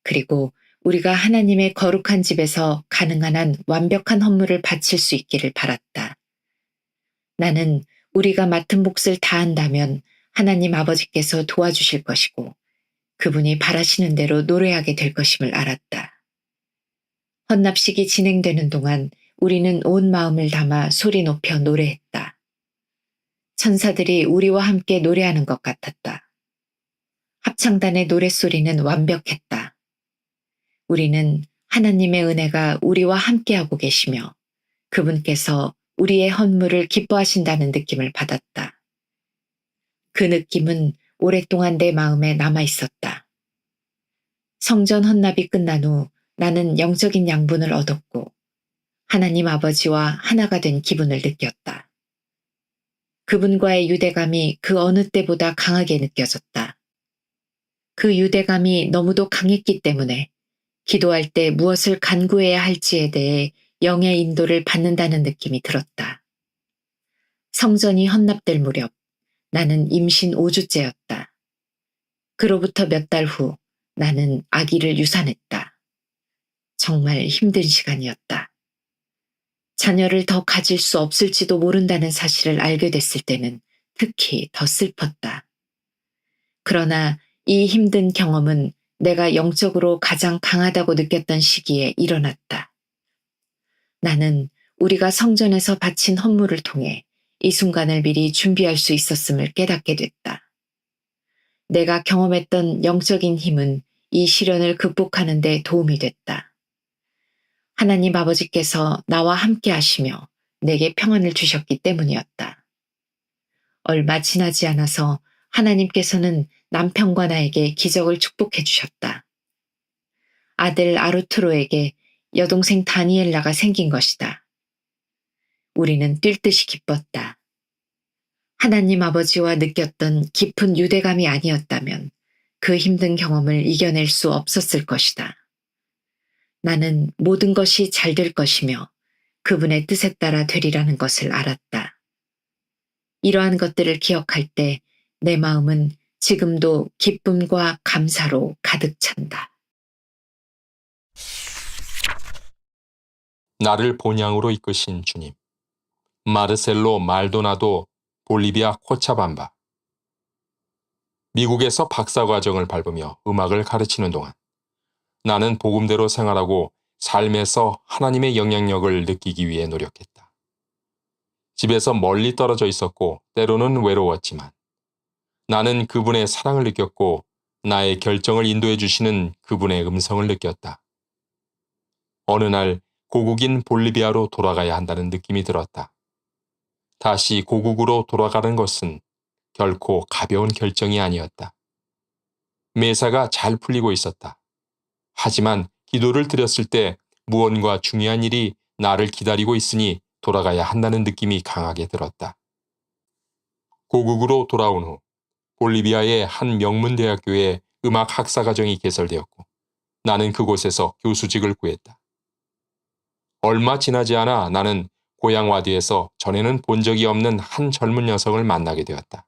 그리고 우리가 하나님의 거룩한 집에서 가능한 한 완벽한 헌물을 바칠 수 있기를 바랐다. 나는 우리가 맡은 몫을 다한다면 하나님 아버지께서 도와주실 것이고 그분이 바라시는 대로 노래하게 될 것임을 알았다. 헌납식이 진행되는 동안 우리는 온 마음을 담아 소리 높여 노래했다. 천사들이 우리와 함께 노래하는 것 같았다. 합창단의 노랫소리는 완벽했다. 우리는 하나님의 은혜가 우리와 함께하고 계시며 그분께서 우리의 헌물을 기뻐하신다는 느낌을 받았다. 그 느낌은 오랫동안 내 마음에 남아 있었다. 성전 헌납이 끝난 후 나는 영적인 양분을 얻었고 하나님 아버지와 하나가 된 기분을 느꼈다. 그분과의 유대감이 그 어느 때보다 강하게 느껴졌다. 그 유대감이 너무도 강했기 때문에 기도할 때 무엇을 간구해야 할지에 대해 영의 인도를 받는다는 느낌이 들었다. 성전이 헌납될 무렵 나는 임신 5주째였다. 그로부터 몇 달 후 나는 아기를 유산했다. 정말 힘든 시간이었다. 자녀를 더 가질 수 없을지도 모른다는 사실을 알게 됐을 때는 특히 더 슬펐다. 그러나 이 힘든 경험은 내가 영적으로 가장 강하다고 느꼈던 시기에 일어났다. 나는 우리가 성전에서 바친 헌물을 통해 이 순간을 미리 준비할 수 있었음을 깨닫게 됐다. 내가 경험했던 영적인 힘은 이 시련을 극복하는 데 도움이 됐다. 하나님 아버지께서 나와 함께 하시며 내게 평안을 주셨기 때문이었다. 얼마 지나지 않아서 하나님께서는 남편과 나에게 기적을 축복해 주셨다. 아들 아르투로에게 여동생 다니엘라가 생긴 것이다. 우리는 뛸 듯이 기뻤다. 하나님 아버지와 느꼈던 깊은 유대감이 아니었다면 그 힘든 경험을 이겨낼 수 없었을 것이다. 나는 모든 것이 잘 될 것이며 그분의 뜻에 따라 되리라는 것을 알았다. 이러한 것들을 기억할 때 내 마음은 지금도 기쁨과 감사로 가득 찬다. 나를 본향으로 이끄신 주님. 마르셀로 말도나도, 볼리비아 코차밤바. 미국에서 박사과정을 밟으며 음악을 가르치는 동안 나는 복음대로 생활하고 삶에서 하나님의 영향력을 느끼기 위해 노력했다. 집에서 멀리 떨어져 있었고 때로는 외로웠지만 나는 그분의 사랑을 느꼈고 나의 결정을 인도해 주시는 그분의 음성을 느꼈다. 어느 날 고국인 볼리비아로 돌아가야 한다는 느낌이 들었다. 다시 고국으로 돌아가는 것은 결코 가벼운 결정이 아니었다. 매사가 잘 풀리고 있었다. 하지만 기도를 드렸을 때 무언가 중요한 일이 나를 기다리고 있으니 돌아가야 한다는 느낌이 강하게 들었다. 고국으로 돌아온 후 볼리비아의 한 명문 대학교에 음악 학사 과정이 개설되었고 나는 그곳에서 교수직을 구했다. 얼마 지나지 않아 나는 고향 와디에서 전에는 본 적이 없는 한 젊은 여성을 만나게 되었다.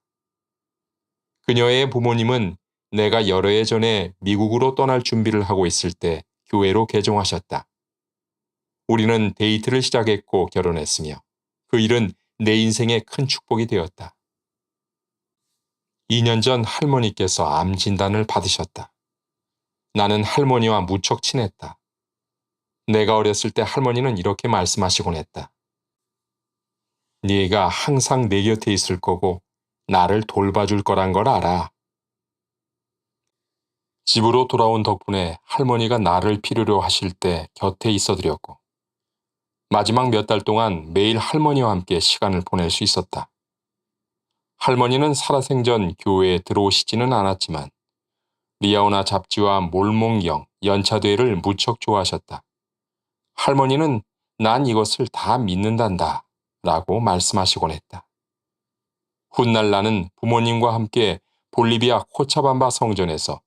그녀의 부모님은 내가 여러 해 전에 미국으로 떠날 준비를 하고 있을 때 교회로 개종하셨다. 우리는 데이트를 시작했고 결혼했으며 그 일은 내 인생의 큰 축복이 되었다. 2년 전 할머니께서 암 진단을 받으셨다. 나는 할머니와 무척 친했다. 내가 어렸을 때 할머니는 이렇게 말씀하시곤 했다. 네가 항상 내 곁에 있을 거고 나를 돌봐줄 거란 걸 알아. 집으로 돌아온 덕분에 할머니가 나를 필요로 하실 때 곁에 있어드렸고 마지막 몇 달 동안 매일 할머니와 함께 시간을 보낼 수 있었다. 할머니는 살아생전 교회에 들어오시지는 않았지만 리아오나 잡지와 몰몬경, 연차대회를 무척 좋아하셨다. 할머니는 난 이것을 다 믿는단다 라고 말씀하시곤 했다. 훗날 나는 부모님과 함께 볼리비아 코차밤바 성전에서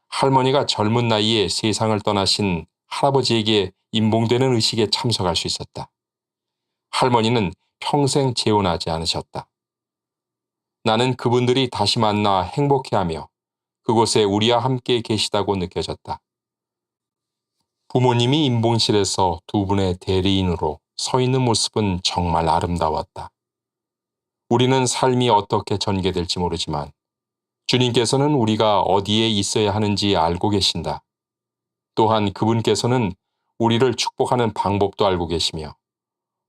할머니가 젊은 나이에 세상을 떠나신 할아버지에게 임봉되는 의식에 참석할 수 있었다. 할머니는 평생 재혼하지 않으셨다. 나는 그분들이 다시 만나 행복해하며 그곳에 우리와 함께 계시다고 느껴졌다. 부모님이 임봉실에서 두 분의 대리인으로 서 있는 모습은 정말 아름다웠다. 우리는 삶이 어떻게 전개될지 모르지만 주님께서는 우리가 어디에 있어야 하는지 알고 계신다. 또한 그분께서는 우리를 축복하는 방법도 알고 계시며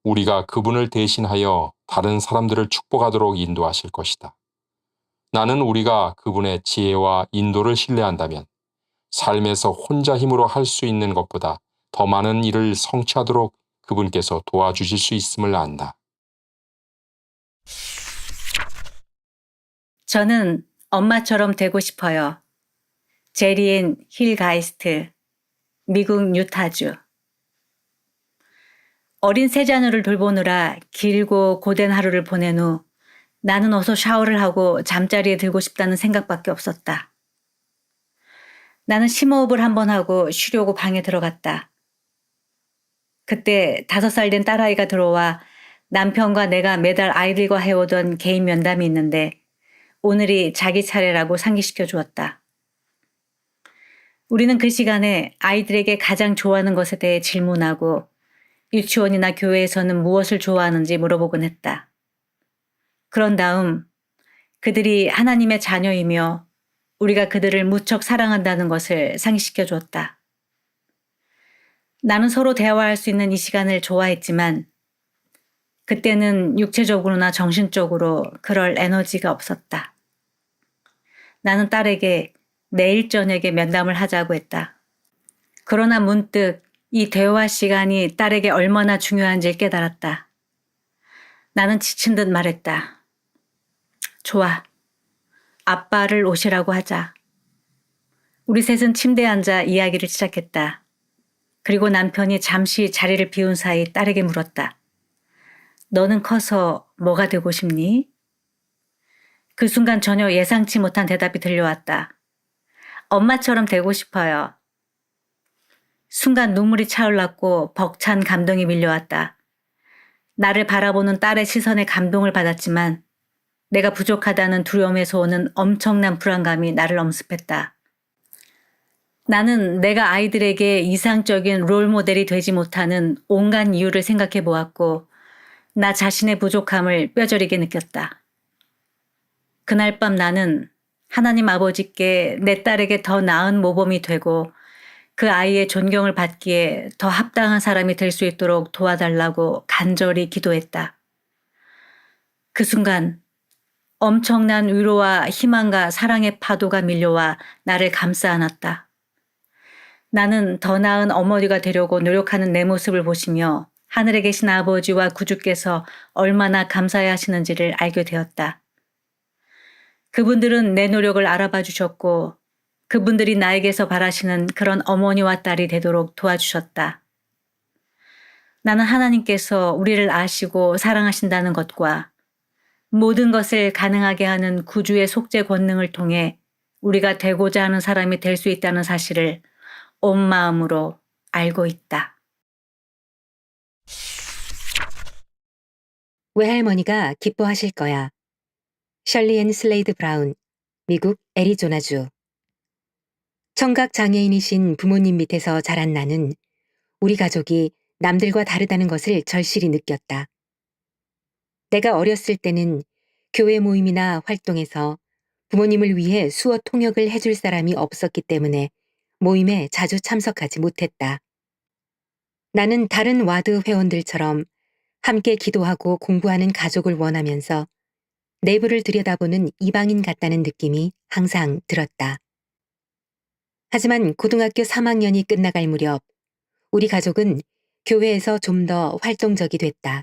우리가 그분을 대신하여 다른 사람들을 축복하도록 인도하실 것이다. 나는 우리가 그분의 지혜와 인도를 신뢰한다면 삶에서 혼자 힘으로 할 수 있는 것보다 더 많은 일을 성취하도록 그분께서 도와주실 수 있음을 안다. 저는 엄마처럼 되고 싶어요. 제리앤 힐가이스트, 미국 유타주. 어린 세 자녀를 돌보느라 길고 고된 하루를 보낸 후 나는 어서 샤워를 하고 잠자리에 들고 싶다는 생각밖에 없었다. 나는 심호흡을 한번 하고 쉬려고 방에 들어갔다. 그때 5살 된 딸아이가 들어와 남편과 내가 매달 아이들과 해오던 개인 면담이 있는데 오늘이 자기 차례라고 상기시켜 주었다. 우리는 그 시간에 아이들에게 가장 좋아하는 것에 대해 질문하고 유치원이나 교회에서는 무엇을 좋아하는지 물어보곤 했다. 그런 다음 그들이 하나님의 자녀이며 우리가 그들을 무척 사랑한다는 것을 상기시켜 주었다. 나는 서로 대화할 수 있는 이 시간을 좋아했지만 그때는 육체적으로나 정신적으로 그럴 에너지가 없었다. 나는 딸에게 내일 저녁에 면담을 하자고 했다. 그러나 문득 이 대화 시간이 딸에게 얼마나 중요한지 깨달았다. 나는 지친 듯 말했다. 좋아. 아빠를 오시라고 하자. 우리 셋은 침대에 앉아 이야기를 시작했다. 그리고 남편이 잠시 자리를 비운 사이 딸에게 물었다. 너는 커서 뭐가 되고 싶니? 그 순간 전혀 예상치 못한 대답이 들려왔다. 엄마처럼 되고 싶어요. 순간 눈물이 차올랐고 벅찬 감동이 밀려왔다. 나를 바라보는 딸의 시선에 감동을 받았지만 내가 부족하다는 두려움에서 오는 엄청난 불안감이 나를 엄습했다. 나는 내가 아이들에게 이상적인 롤모델이 되지 못하는 온갖 이유를 생각해 보았고 나 자신의 부족함을 뼈저리게 느꼈다. 그날 밤 나는 하나님 아버지께 내 딸에게 더 나은 모범이 되고 그 아이의 존경을 받기에 더 합당한 사람이 될 수 있도록 도와달라고 간절히 기도했다. 그 순간 엄청난 위로와 희망과 사랑의 파도가 밀려와 나를 감싸 안았다. 나는 더 나은 어머니가 되려고 노력하는 내 모습을 보시며 하늘에 계신 아버지와 구주께서 얼마나 감사해 하시는지를 알게 되었다. 그분들은 내 노력을 알아봐 주셨고 그분들이 나에게서 바라시는 그런 어머니와 딸이 되도록 도와주셨다. 나는 하나님께서 우리를 아시고 사랑하신다는 것과 모든 것을 가능하게 하는 구주의 속죄 권능을 통해 우리가 되고자 하는 사람이 될 수 있다는 사실을 온 마음으로 알고 있다. 외할머니가 기뻐하실 거야. 셜리 앤 슬레이드 브라운, 미국 애리조나주. 청각 장애인이신 부모님 밑에서 자란 나는 우리 가족이 남들과 다르다는 것을 절실히 느꼈다. 내가 어렸을 때는 교회 모임이나 활동에서 부모님을 위해 수어 통역을 해줄 사람이 없었기 때문에 모임에 자주 참석하지 못했다. 나는 다른 와드 회원들처럼 함께 기도하고 공부하는 가족을 원하면서 내부를 들여다보는 이방인 같다는 느낌이 항상 들었다. 하지만 고등학교 3학년이 끝나갈 무렵 우리 가족은 교회에서 좀 더 활동적이 됐다.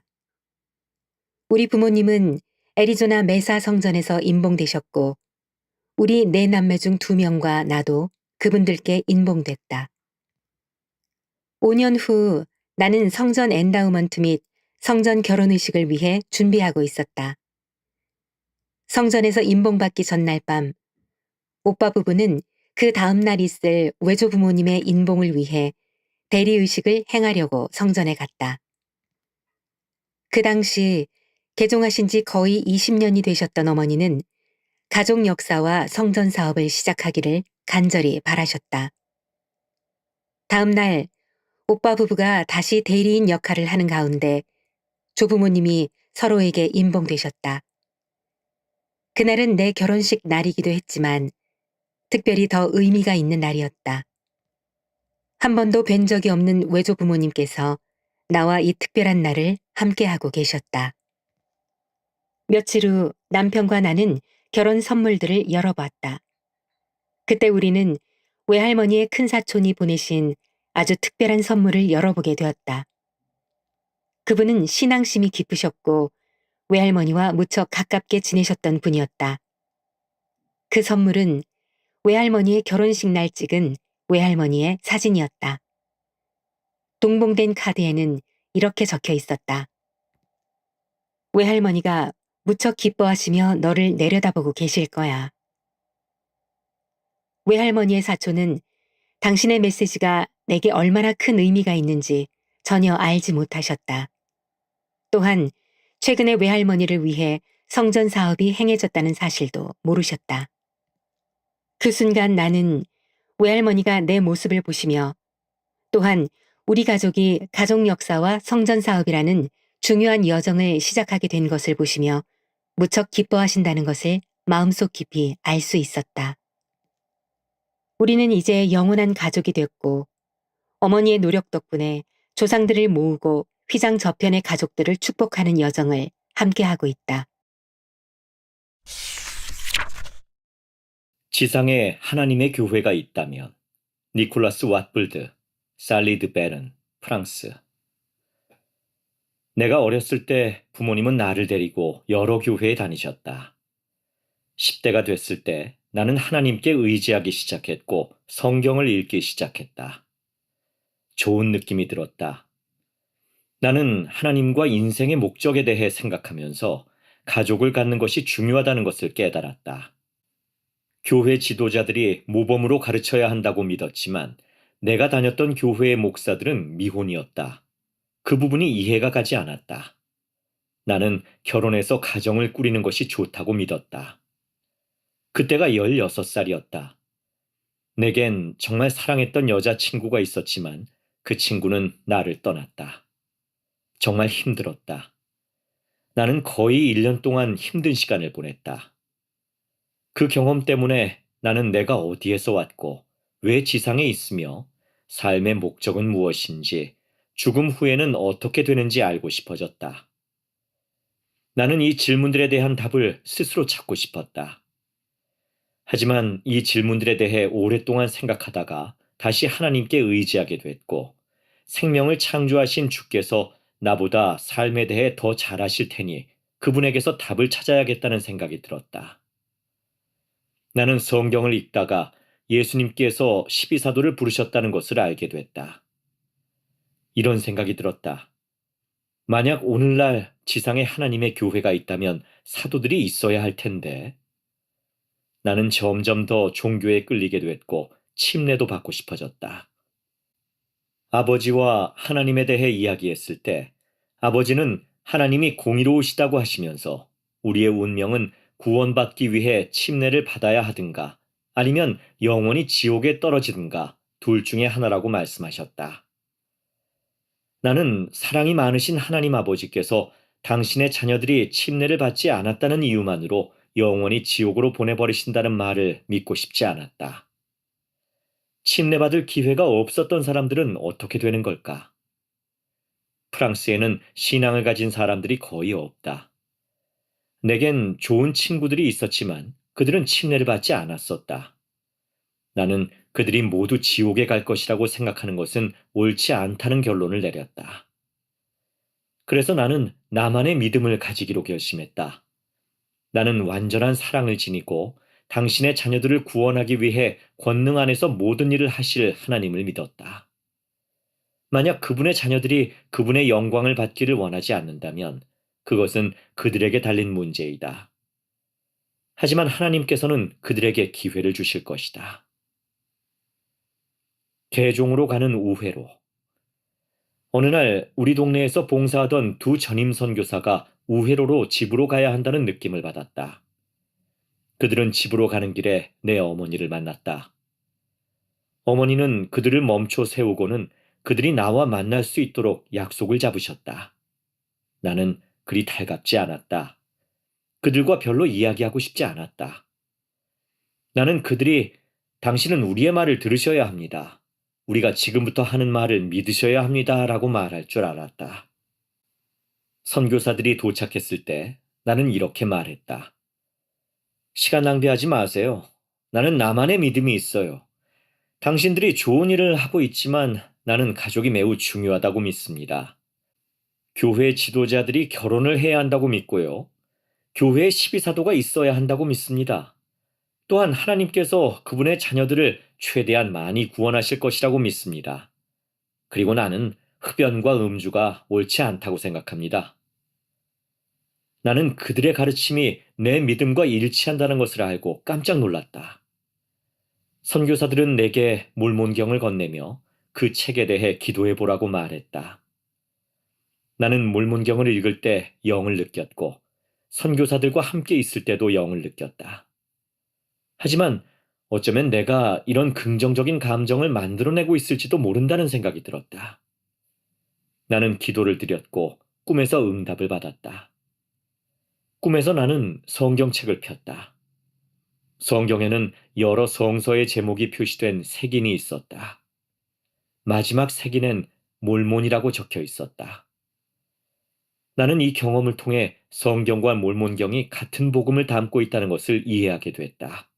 우리 부모님은 애리조나 메사 성전에서 인봉되셨고 우리 네 남매 중 2명과 나도 그분들께 인봉됐다. 5년 후 나는 성전 엔다우먼트 및 성전 결혼의식을 위해 준비하고 있었다. 성전에서 인봉받기 전날 밤 오빠 부부는 그 다음 날 있을 외조 부모님의 인봉을 위해 대리의식을 행하려고 성전에 갔다. 그 당시 개종하신 지 거의 20년이 되셨던 어머니는 가족 역사와 성전 사업을 시작하기를 간절히 바라셨다. 다음 날 오빠 부부가 다시 대리인 역할을 하는 가운데 조부모님이 서로에게 인봉되셨다. 그날은 내 결혼식 날이기도 했지만 특별히 더 의미가 있는 날이었다. 한 번도 뵌 적이 없는 외조 부모님께서 나와 이 특별한 날을 함께하고 계셨다. 며칠 후 남편과 나는 결혼 선물들을 열어봤다. 그때 우리는 외할머니의 큰 사촌이 보내신 아주 특별한 선물을 열어보게 되었다. 그분은 신앙심이 깊으셨고 외할머니와 무척 가깝게 지내셨던 분이었다. 그 선물은 외할머니의 결혼식 날 찍은 외할머니의 사진이었다. 동봉된 카드에는 이렇게 적혀 있었다. 외할머니가 무척 기뻐하시며 너를 내려다보고 계실 거야. 외할머니의 사촌은 당신의 메시지가 내게 얼마나 큰 의미가 있는지 전혀 알지 못하셨다. 또한 최근에 외할머니를 위해 성전 사업이 행해졌다는 사실도 모르셨다. 그 순간 나는 외할머니가 내 모습을 보시며 또한 우리 가족이 가족 역사와 성전 사업이라는 중요한 여정을 시작하게 된 것을 보시며 무척 기뻐하신다는 것을 마음속 깊이 알 수 있었다. 우리는 이제 영원한 가족이 됐고 어머니의 노력 덕분에 조상들을 모으고 휘장 저편의 가족들을 축복하는 여정을 함께하고 있다. 지상에 하나님의 교회가 있다면 니콜라스 왓불드, 살리드 베른, 프랑스. 내가 어렸을 때 부모님은 나를 데리고 여러 교회에 다니셨다. 10대가 됐을 때 나는 하나님께 의지하기 시작했고 성경을 읽기 시작했다. 좋은 느낌이 들었다. 나는 하나님과 인생의 목적에 대해 생각하면서 가족을 갖는 것이 중요하다는 것을 깨달았다. 교회 지도자들이 모범으로 가르쳐야 한다고 믿었지만 내가 다녔던 교회의 목사들은 미혼이었다. 그 부분이 이해가 가지 않았다. 나는 결혼해서 가정을 꾸리는 것이 좋다고 믿었다. 그때가 16살이었다. 내겐 정말 사랑했던 여자친구가 있었지만 그 친구는 나를 떠났다. 정말 힘들었다. 나는 거의 1년 동안 힘든 시간을 보냈다. 그 경험 때문에 나는 내가 어디에서 왔고 왜 지상에 있으며 삶의 목적은 무엇인지 죽음 후에는 어떻게 되는지 알고 싶어졌다. 나는 이 질문들에 대한 답을 스스로 찾고 싶었다. 하지만 이 질문들에 대해 오랫동안 생각하다가 다시 하나님께 의지하게 됐고 생명을 창조하신 주께서 나보다 삶에 대해 더 잘 아실 테니 그분에게서 답을 찾아야겠다는 생각이 들었다. 나는 성경을 읽다가 예수님께서 12사도를 부르셨다는 것을 알게 됐다. 이런 생각이 들었다. 만약 오늘날 지상에 하나님의 교회가 있다면 사도들이 있어야 할 텐데. 나는 점점 더 종교에 끌리게 됐고 침례도 받고 싶어졌다. 아버지와 하나님에 대해 이야기했을 때 아버지는 하나님이 공의로우시다고 하시면서 우리의 운명은 구원받기 위해 침례를 받아야 하든가 아니면 영원히 지옥에 떨어지든가 둘 중에 하나라고 말씀하셨다. 나는 사랑이 많으신 하나님 아버지께서 당신의 자녀들이 침례를 받지 않았다는 이유만으로 영원히 지옥으로 보내버리신다는 말을 믿고 싶지 않았다. 침례받을 기회가 없었던 사람들은 어떻게 되는 걸까? 프랑스에는 신앙을 가진 사람들이 거의 없다. 내겐 좋은 친구들이 있었지만 그들은 침례를 받지 않았었다. 나는 그들이 모두 지옥에 갈 것이라고 생각하는 것은 옳지 않다는 결론을 내렸다. 그래서 나는 나만의 믿음을 가지기로 결심했다. 나는 완전한 사랑을 지니고 당신의 자녀들을 구원하기 위해 권능 안에서 모든 일을 하실 하나님을 믿었다. 만약 그분의 자녀들이 그분의 영광을 받기를 원하지 않는다면 그것은 그들에게 달린 문제이다. 하지만 하나님께서는 그들에게 기회를 주실 것이다. 개종으로 가는 우회로. 어느 날 우리 동네에서 봉사하던 두 전임 선교사가 우회로로 집으로 가야 한다는 느낌을 받았다. 그들은 집으로 가는 길에 내 어머니를 만났다. 어머니는 그들을 멈춰 세우고는 그들이 나와 만날 수 있도록 약속을 잡으셨다. 나는 그리 달갑지 않았다. 그들과 별로 이야기하고 싶지 않았다. 나는 그들이 당신은 우리의 말을 들으셔야 합니다. 우리가 지금부터 하는 말을 믿으셔야 합니다. 라고 말할 줄 알았다. 선교사들이 도착했을 때 나는 이렇게 말했다. 시간 낭비하지 마세요. 나는 나만의 믿음이 있어요. 당신들이 좋은 일을 하고 있지만 나는 가족이 매우 중요하다고 믿습니다. 교회 지도자들이 결혼을 해야 한다고 믿고요. 교회에 12사도가 있어야 한다고 믿습니다. 또한 하나님께서 그분의 자녀들을 최대한 많이 구원하실 것이라고 믿습니다. 그리고 나는 흡연과 음주가 옳지 않다고 생각합니다. 나는 그들의 가르침이 내 믿음과 일치한다는 것을 알고 깜짝 놀랐다. 선교사들은 내게 몰몬경을 건네며 그 책에 대해 기도해 보라고 말했다. 나는 몰몬경을 읽을 때 영을 느꼈고 선교사들과 함께 있을 때도 영을 느꼈다. 하지만 어쩌면 내가 이런 긍정적인 감정을 만들어내고 있을지도 모른다는 생각이 들었다. 나는 기도를 드렸고 꿈에서 응답을 받았다. 꿈에서 나는 성경책을 폈다. 성경에는 여러 성서의 제목이 표시된 색인이 있었다. 마지막 색인엔 몰몬이라고 적혀 있었다. 나는 이 경험을 통해 성경과 몰몬경이 같은 복음을 담고 있다는 것을 이해하게 됐다.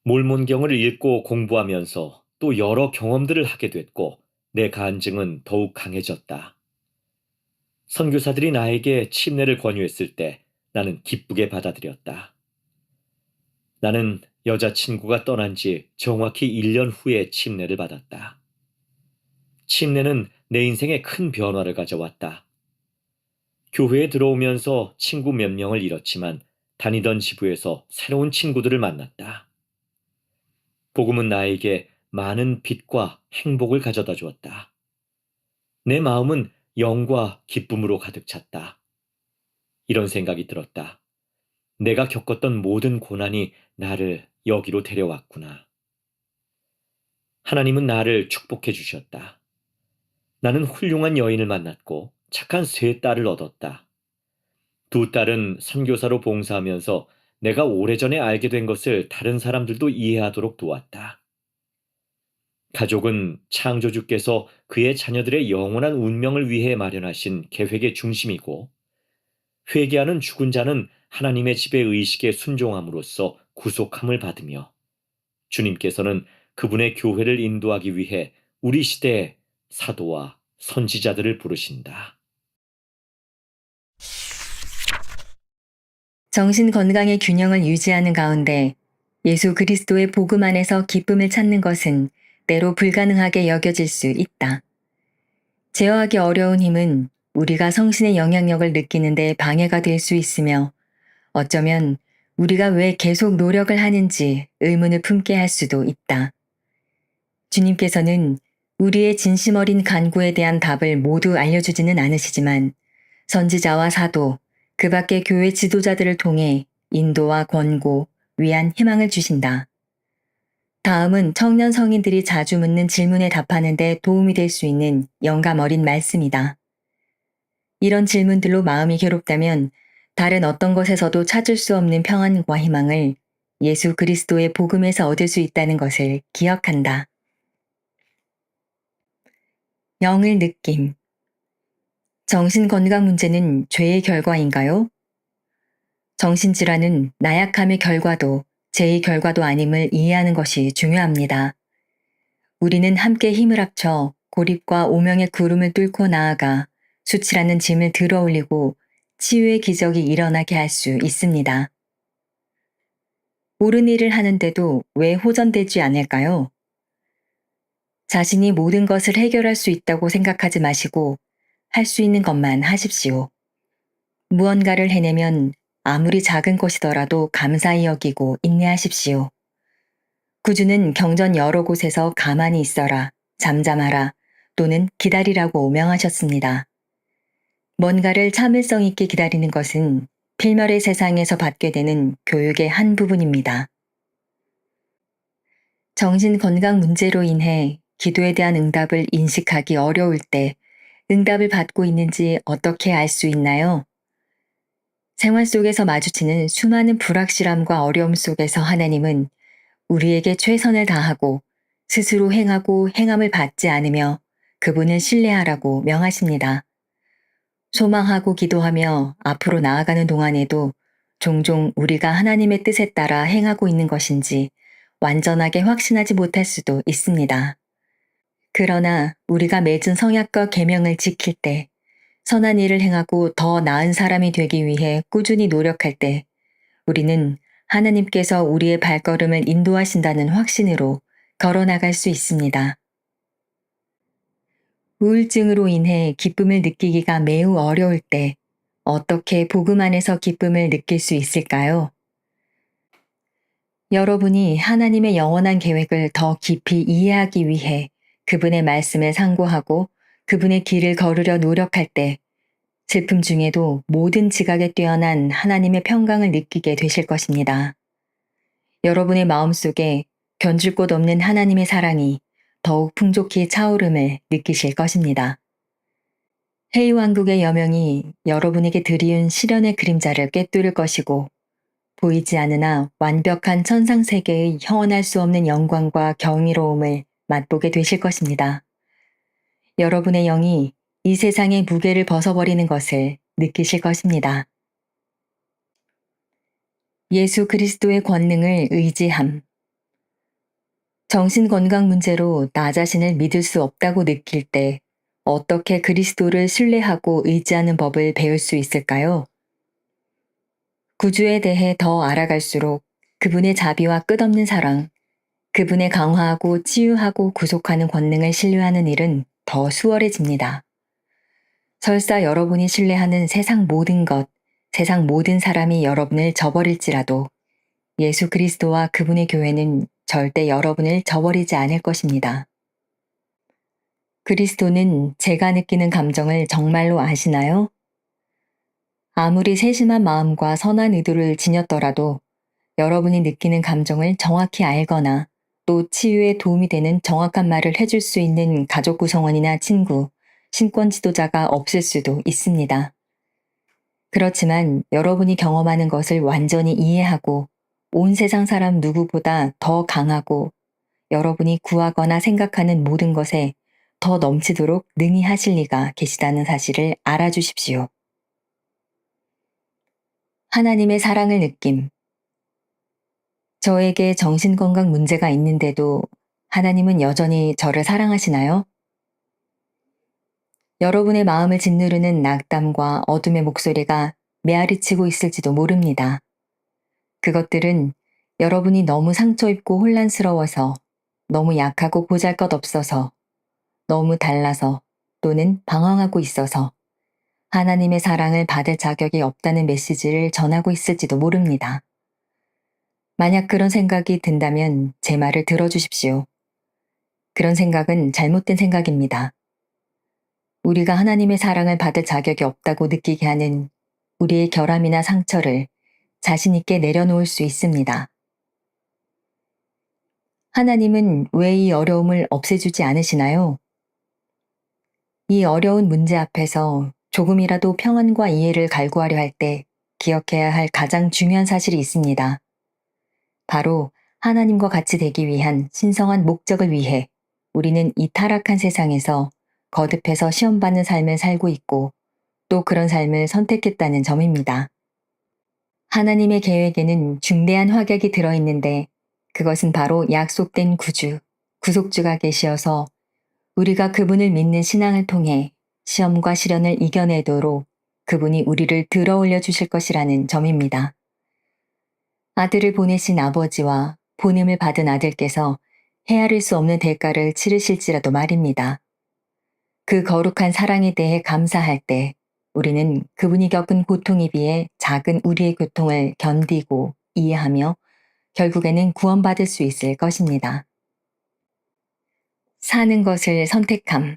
몰몬경을 읽고 공부하면서 또 여러 경험들을 하게 됐고 내 간증은 더욱 강해졌다. 선교사들이 나에게 침례를 권유했을 때 나는 기쁘게 받아들였다. 나는 여자친구가 떠난 지 정확히 1년 후에 침례를 받았다. 침례는 내 인생에 큰 변화를 가져왔다. 교회에 들어오면서 친구 몇 명을 잃었지만 다니던 지부에서 새로운 친구들을 만났다. 복음은 나에게 많은 빛과 행복을 가져다 주었다. 내 마음은 영과 기쁨으로 가득 찼다. 이런 생각이 들었다. 내가 겪었던 모든 고난이 나를 여기로 데려왔구나. 하나님은 나를 축복해 주셨다. 나는 훌륭한 여인을 만났고 착한 세 딸을 얻었다. 두 딸은 선교사로 봉사하면서 내가 오래전에 알게 된 것을 다른 사람들도 이해하도록 도왔다. 가족은 창조주께서 그의 자녀들의 영원한 운명을 위해 마련하신 계획의 중심이고 회개하는 죽은 자는 하나님의 집의 의식에 순종함으로써 구속함을 받으며 주님께서는 그분의 교회를 인도하기 위해 우리 시대의 사도와 선지자들을 부르신다. 정신 건강의 균형을 유지하는 가운데 예수 그리스도의 복음 안에서 기쁨을 찾는 것은 때로 불가능하게 여겨질 수 있다. 제어하기 어려운 힘은 우리가 성신의 영향력을 느끼는데 방해가 될 수 있으며 어쩌면 우리가 왜 계속 노력을 하는지 의문을 품게 할 수도 있다. 주님께서는 우리의 진심 어린 간구에 대한 답을 모두 알려주지는 않으시지만 선지자와 사도, 그 밖의 교회 지도자들을 통해 인도와 권고, 위안, 희망을 주신다. 다음은 청년 성인들이 자주 묻는 질문에 답하는 데 도움이 될 수 있는 영감 어린 말씀이다. 이런 질문들로 마음이 괴롭다면 다른 어떤 것에서도 찾을 수 없는 평안과 희망을 예수 그리스도의 복음에서 얻을 수 있다는 것을 기억한다. 영을 느낌. 정신건강 문제는 죄의 결과인가요? 정신질환은 나약함의 결과도 죄의 결과도 아님을 이해하는 것이 중요합니다. 우리는 함께 힘을 합쳐 고립과 오명의 구름을 뚫고 나아가 수치라는 짐을 들어올리고 치유의 기적이 일어나게 할 수 있습니다. 옳은 일을 하는데도 왜 호전되지 않을까요? 자신이 모든 것을 해결할 수 있다고 생각하지 마시고 할 수 있는 것만 하십시오. 무언가를 해내면 아무리 작은 것이더라도 감사히 여기고 인내하십시오. 구주는 경전 여러 곳에서 가만히 있어라, 잠잠하라, 또는 기다리라고 명하셨습니다. 뭔가를 참을성 있게 기다리는 것은 필멸의 세상에서 받게 되는 교육의 한 부분입니다. 정신 건강 문제로 인해 기도에 대한 응답을 인식하기 어려울 때 응답을 받고 있는지 어떻게 알 수 있나요? 생활 속에서 마주치는 수많은 불확실함과 어려움 속에서 하나님은 우리에게 최선을 다하고 스스로 행하고 행함을 받지 않으며 그분을 신뢰하라고 명하십니다. 소망하고 기도하며 앞으로 나아가는 동안에도 종종 우리가 하나님의 뜻에 따라 행하고 있는 것인지 완전하게 확신하지 못할 수도 있습니다. 그러나 우리가 맺은 성약과 계명을 지킬 때, 선한 일을 행하고 더 나은 사람이 되기 위해 꾸준히 노력할 때 우리는 하나님께서 우리의 발걸음을 인도하신다는 확신으로 걸어나갈 수 있습니다. 우울증으로 인해 기쁨을 느끼기가 매우 어려울 때 어떻게 복음 안에서 기쁨을 느낄 수 있을까요? 여러분이 하나님의 영원한 계획을 더 깊이 이해하기 위해 그분의 말씀을 상고하고 그분의 길을 걸으려 노력할 때 슬픔 중에도 모든 지각에 뛰어난 하나님의 평강을 느끼게 되실 것입니다. 여러분의 마음속에 견줄 곳 없는 하나님의 사랑이 더욱 풍족히 차오름을 느끼실 것입니다. 해이왕국의 여명이 여러분에게 드리운 시련의 그림자를 꿰뚫을 것이고 보이지 않으나 완벽한 천상세계의 형언할 수 없는 영광과 경이로움을 맛보게 되실 것입니다. 여러분의 영이 이 세상의 무게를 벗어버리는 것을 느끼실 것입니다. 예수 그리스도의 권능을 의지함. 정신건강 문제로 나 자신을 믿을 수 없다고 느낄 때 어떻게 그리스도를 신뢰하고 의지하는 법을 배울 수 있을까요? 구주에 대해 더 알아갈수록 그분의 자비와 끝없는 사랑, 그분의 강화하고 치유하고 구속하는 권능을 신뢰하는 일은 더 수월해집니다. 설사 여러분이 신뢰하는 세상 모든 것, 세상 모든 사람이 여러분을 저버릴지라도 예수 그리스도와 그분의 교회는 절대 여러분을 저버리지 않을 것입니다. 그리스도는 제가 느끼는 감정을 정말로 아시나요? 아무리 세심한 마음과 선한 의도를 지녔더라도 여러분이 느끼는 감정을 정확히 알거나 또 치유에 도움이 되는 정확한 말을 해줄 수 있는 가족 구성원이나 친구, 신권 지도자가 없을 수도 있습니다. 그렇지만 여러분이 경험하는 것을 완전히 이해하고 온 세상 사람 누구보다 더 강하고 여러분이 구하거나 생각하는 모든 것에 더 넘치도록 능히 하실 리가 계시다는 사실을 알아주십시오. 하나님의 사랑을 느낌. 저에게 정신건강 문제가 있는데도 하나님은 여전히 저를 사랑하시나요? 여러분의 마음을 짓누르는 낙담과 어둠의 목소리가 메아리치고 있을지도 모릅니다. 그것들은 여러분이 너무 상처 입고 혼란스러워서, 너무 약하고 보잘것없어서, 너무 달라서 또는 방황하고 있어서 하나님의 사랑을 받을 자격이 없다는 메시지를 전하고 있을지도 모릅니다. 만약 그런 생각이 든다면 제 말을 들어주십시오. 그런 생각은 잘못된 생각입니다. 우리가 하나님의 사랑을 받을 자격이 없다고 느끼게 하는 우리의 결함이나 상처를 자신 있게 내려놓을 수 있습니다. 하나님은 왜 이 어려움을 없애주지 않으시나요? 이 어려운 문제 앞에서 조금이라도 평안과 이해를 갈구하려 할 때 기억해야 할 가장 중요한 사실이 있습니다. 바로 하나님과 같이 되기 위한 신성한 목적을 위해 우리는 이 타락한 세상에서 거듭해서 시험받는 삶을 살고 있고 또 그런 삶을 선택했다는 점입니다. 하나님의 계획에는 중대한 확약이 들어있는데 그것은 바로 약속된 구주, 구속주가 계시어서 우리가 그분을 믿는 신앙을 통해 시험과 시련을 이겨내도록 그분이 우리를 들어올려 주실 것이라는 점입니다. 아들을 보내신 아버지와 보냄을 받은 아들께서 헤아릴 수 없는 대가를 치르실지라도 말입니다. 그 거룩한 사랑에 대해 감사할 때 우리는 그분이 겪은 고통에 비해 작은 우리의 고통을 견디고 이해하며 결국에는 구원받을 수 있을 것입니다. 사는 것을 선택함.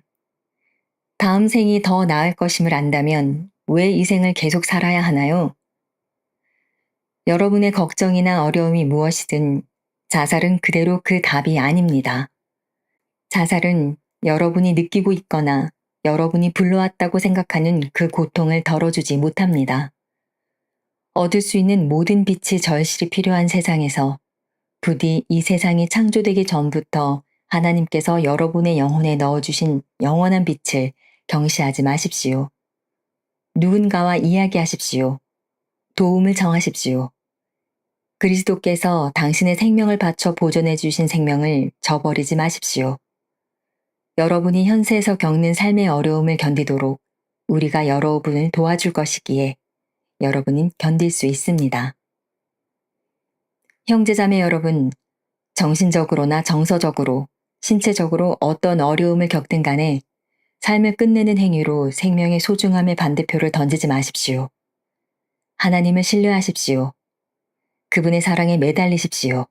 다음 생이 더 나을 것임을 안다면 왜 이 생을 계속 살아야 하나요? 여러분의 걱정이나 어려움이 무엇이든 자살은 그대로 그 답이 아닙니다. 자살은 여러분이 느끼고 있거나 여러분이 불러왔다고 생각하는 그 고통을 덜어주지 못합니다. 얻을 수 있는 모든 빛이 절실히 필요한 세상에서 부디 이 세상이 창조되기 전부터 하나님께서 여러분의 영혼에 넣어주신 영원한 빛을 경시하지 마십시오. 누군가와 이야기하십시오. 도움을 청하십시오. 그리스도께서 당신의 생명을 바쳐 보존해 주신 생명을 저버리지 마십시오. 여러분이 현세에서 겪는 삶의 어려움을 견디도록 우리가 여러분을 도와줄 것이기에 여러분은 견딜 수 있습니다. 형제자매 여러분, 정신적으로나 정서적으로, 신체적으로 어떤 어려움을 겪든 간에 삶을 끝내는 행위로 생명의 소중함의 반대표를 던지지 마십시오. 하나님을 신뢰하십시오. 그분의 사랑에 매달리십시오.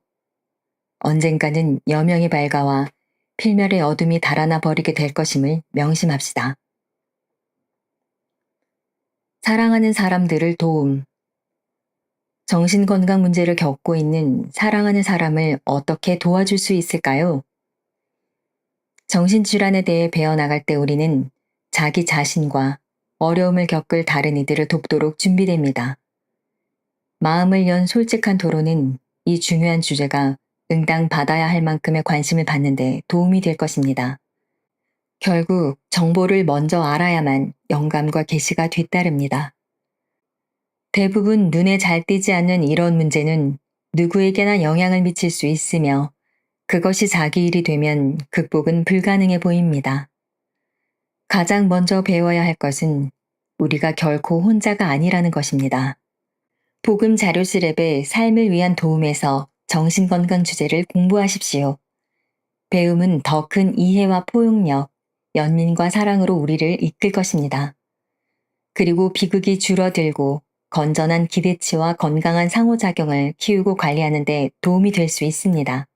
언젠가는 여명의 발가와 필멸의 어둠이 달아나 버리게 될 것임을 명심합시다. 사랑하는 사람들을 도움. 정신건강 문제를 겪고 있는 사랑하는 사람을 어떻게 도와줄 수 있을까요? 정신질환에 대해 배워나갈 때 우리는 자기 자신과 어려움을 겪을 다른 이들을 돕도록 준비됩니다. 마음을 연 솔직한 토론은 이 중요한 주제가 응당 받아야 할 만큼의 관심을 받는데 도움이 될 것입니다. 결국 정보를 먼저 알아야만 영감과 계시가 뒤따릅니다. 대부분 눈에 잘 띄지 않는 이런 문제는 누구에게나 영향을 미칠 수 있으며 그것이 자기 일이 되면 극복은 불가능해 보입니다. 가장 먼저 배워야 할 것은 우리가 결코 혼자가 아니라는 것입니다. 복음 자료실 앱의 삶을 위한 도움에서 정신건강 주제를 공부하십시오. 배움은 더 큰 이해와 포용력, 연민과 사랑으로 우리를 이끌 것입니다. 그리고 비극이 줄어들고 건전한 기대치와 건강한 상호작용을 키우고 관리하는 데 도움이 될 수 있습니다.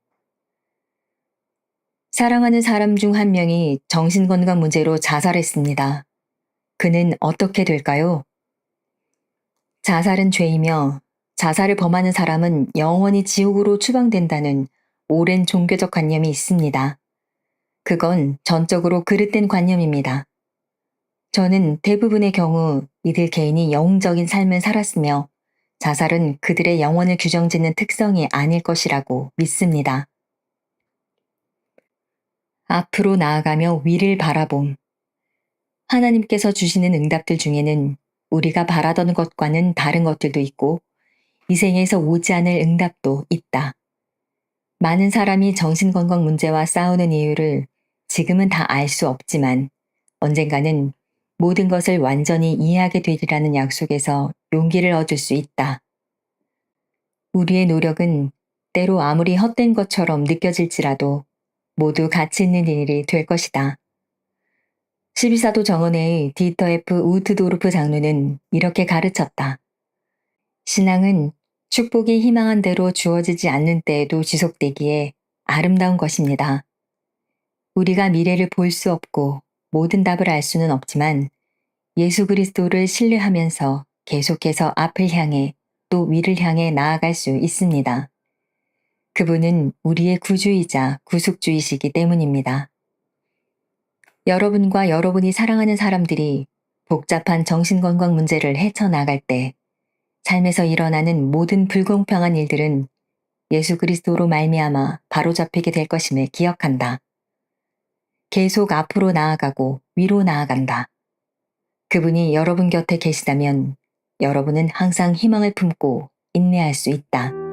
사랑하는 사람 중 한 명이 정신건강 문제로 자살했습니다. 그는 어떻게 될까요? 자살은 죄이며 자살을 범하는 사람은 영원히 지옥으로 추방된다는 오랜 종교적 관념이 있습니다. 그건 전적으로 그릇된 관념입니다. 저는 대부분의 경우 이들 개인이 영웅적인 삶을 살았으며 자살은 그들의 영혼을 규정짓는 특성이 아닐 것이라고 믿습니다. 앞으로 나아가며 위를 바라봄. 하나님께서 주시는 응답들 중에는 우리가 바라던 것과는 다른 것들도 있고 이 생에서 오지 않을 응답도 있다. 많은 사람이 정신건강 문제와 싸우는 이유를 지금은 다 알 수 없지만 언젠가는 모든 것을 완전히 이해하게 되리라는 약속에서 용기를 얻을 수 있다. 우리의 노력은 때로 아무리 헛된 것처럼 느껴질지라도 모두 가치 있는 일이 될 것이다. 12사도 정언회의 디터 F 우트도르프 장로는 이렇게 가르쳤다. 신앙은 축복이 희망한 대로 주어지지 않는 때에도 지속되기에 아름다운 것입니다. 우리가 미래를 볼 수 없고 모든 답을 알 수는 없지만 예수 그리스도를 신뢰하면서 계속해서 앞을 향해 또 위를 향해 나아갈 수 있습니다. 그분은 우리의 구주이자 구속주이시기 때문입니다. 여러분과 여러분이 사랑하는 사람들이 복잡한 정신건강 문제를 헤쳐나갈 때 삶에서 일어나는 모든 불공평한 일들은 예수 그리스도로 말미암아 바로잡히게 될 것임을 기억한다. 계속 앞으로 나아가고 위로 나아간다. 그분이 여러분 곁에 계시다면 여러분은 항상 희망을 품고 인내할 수 있다.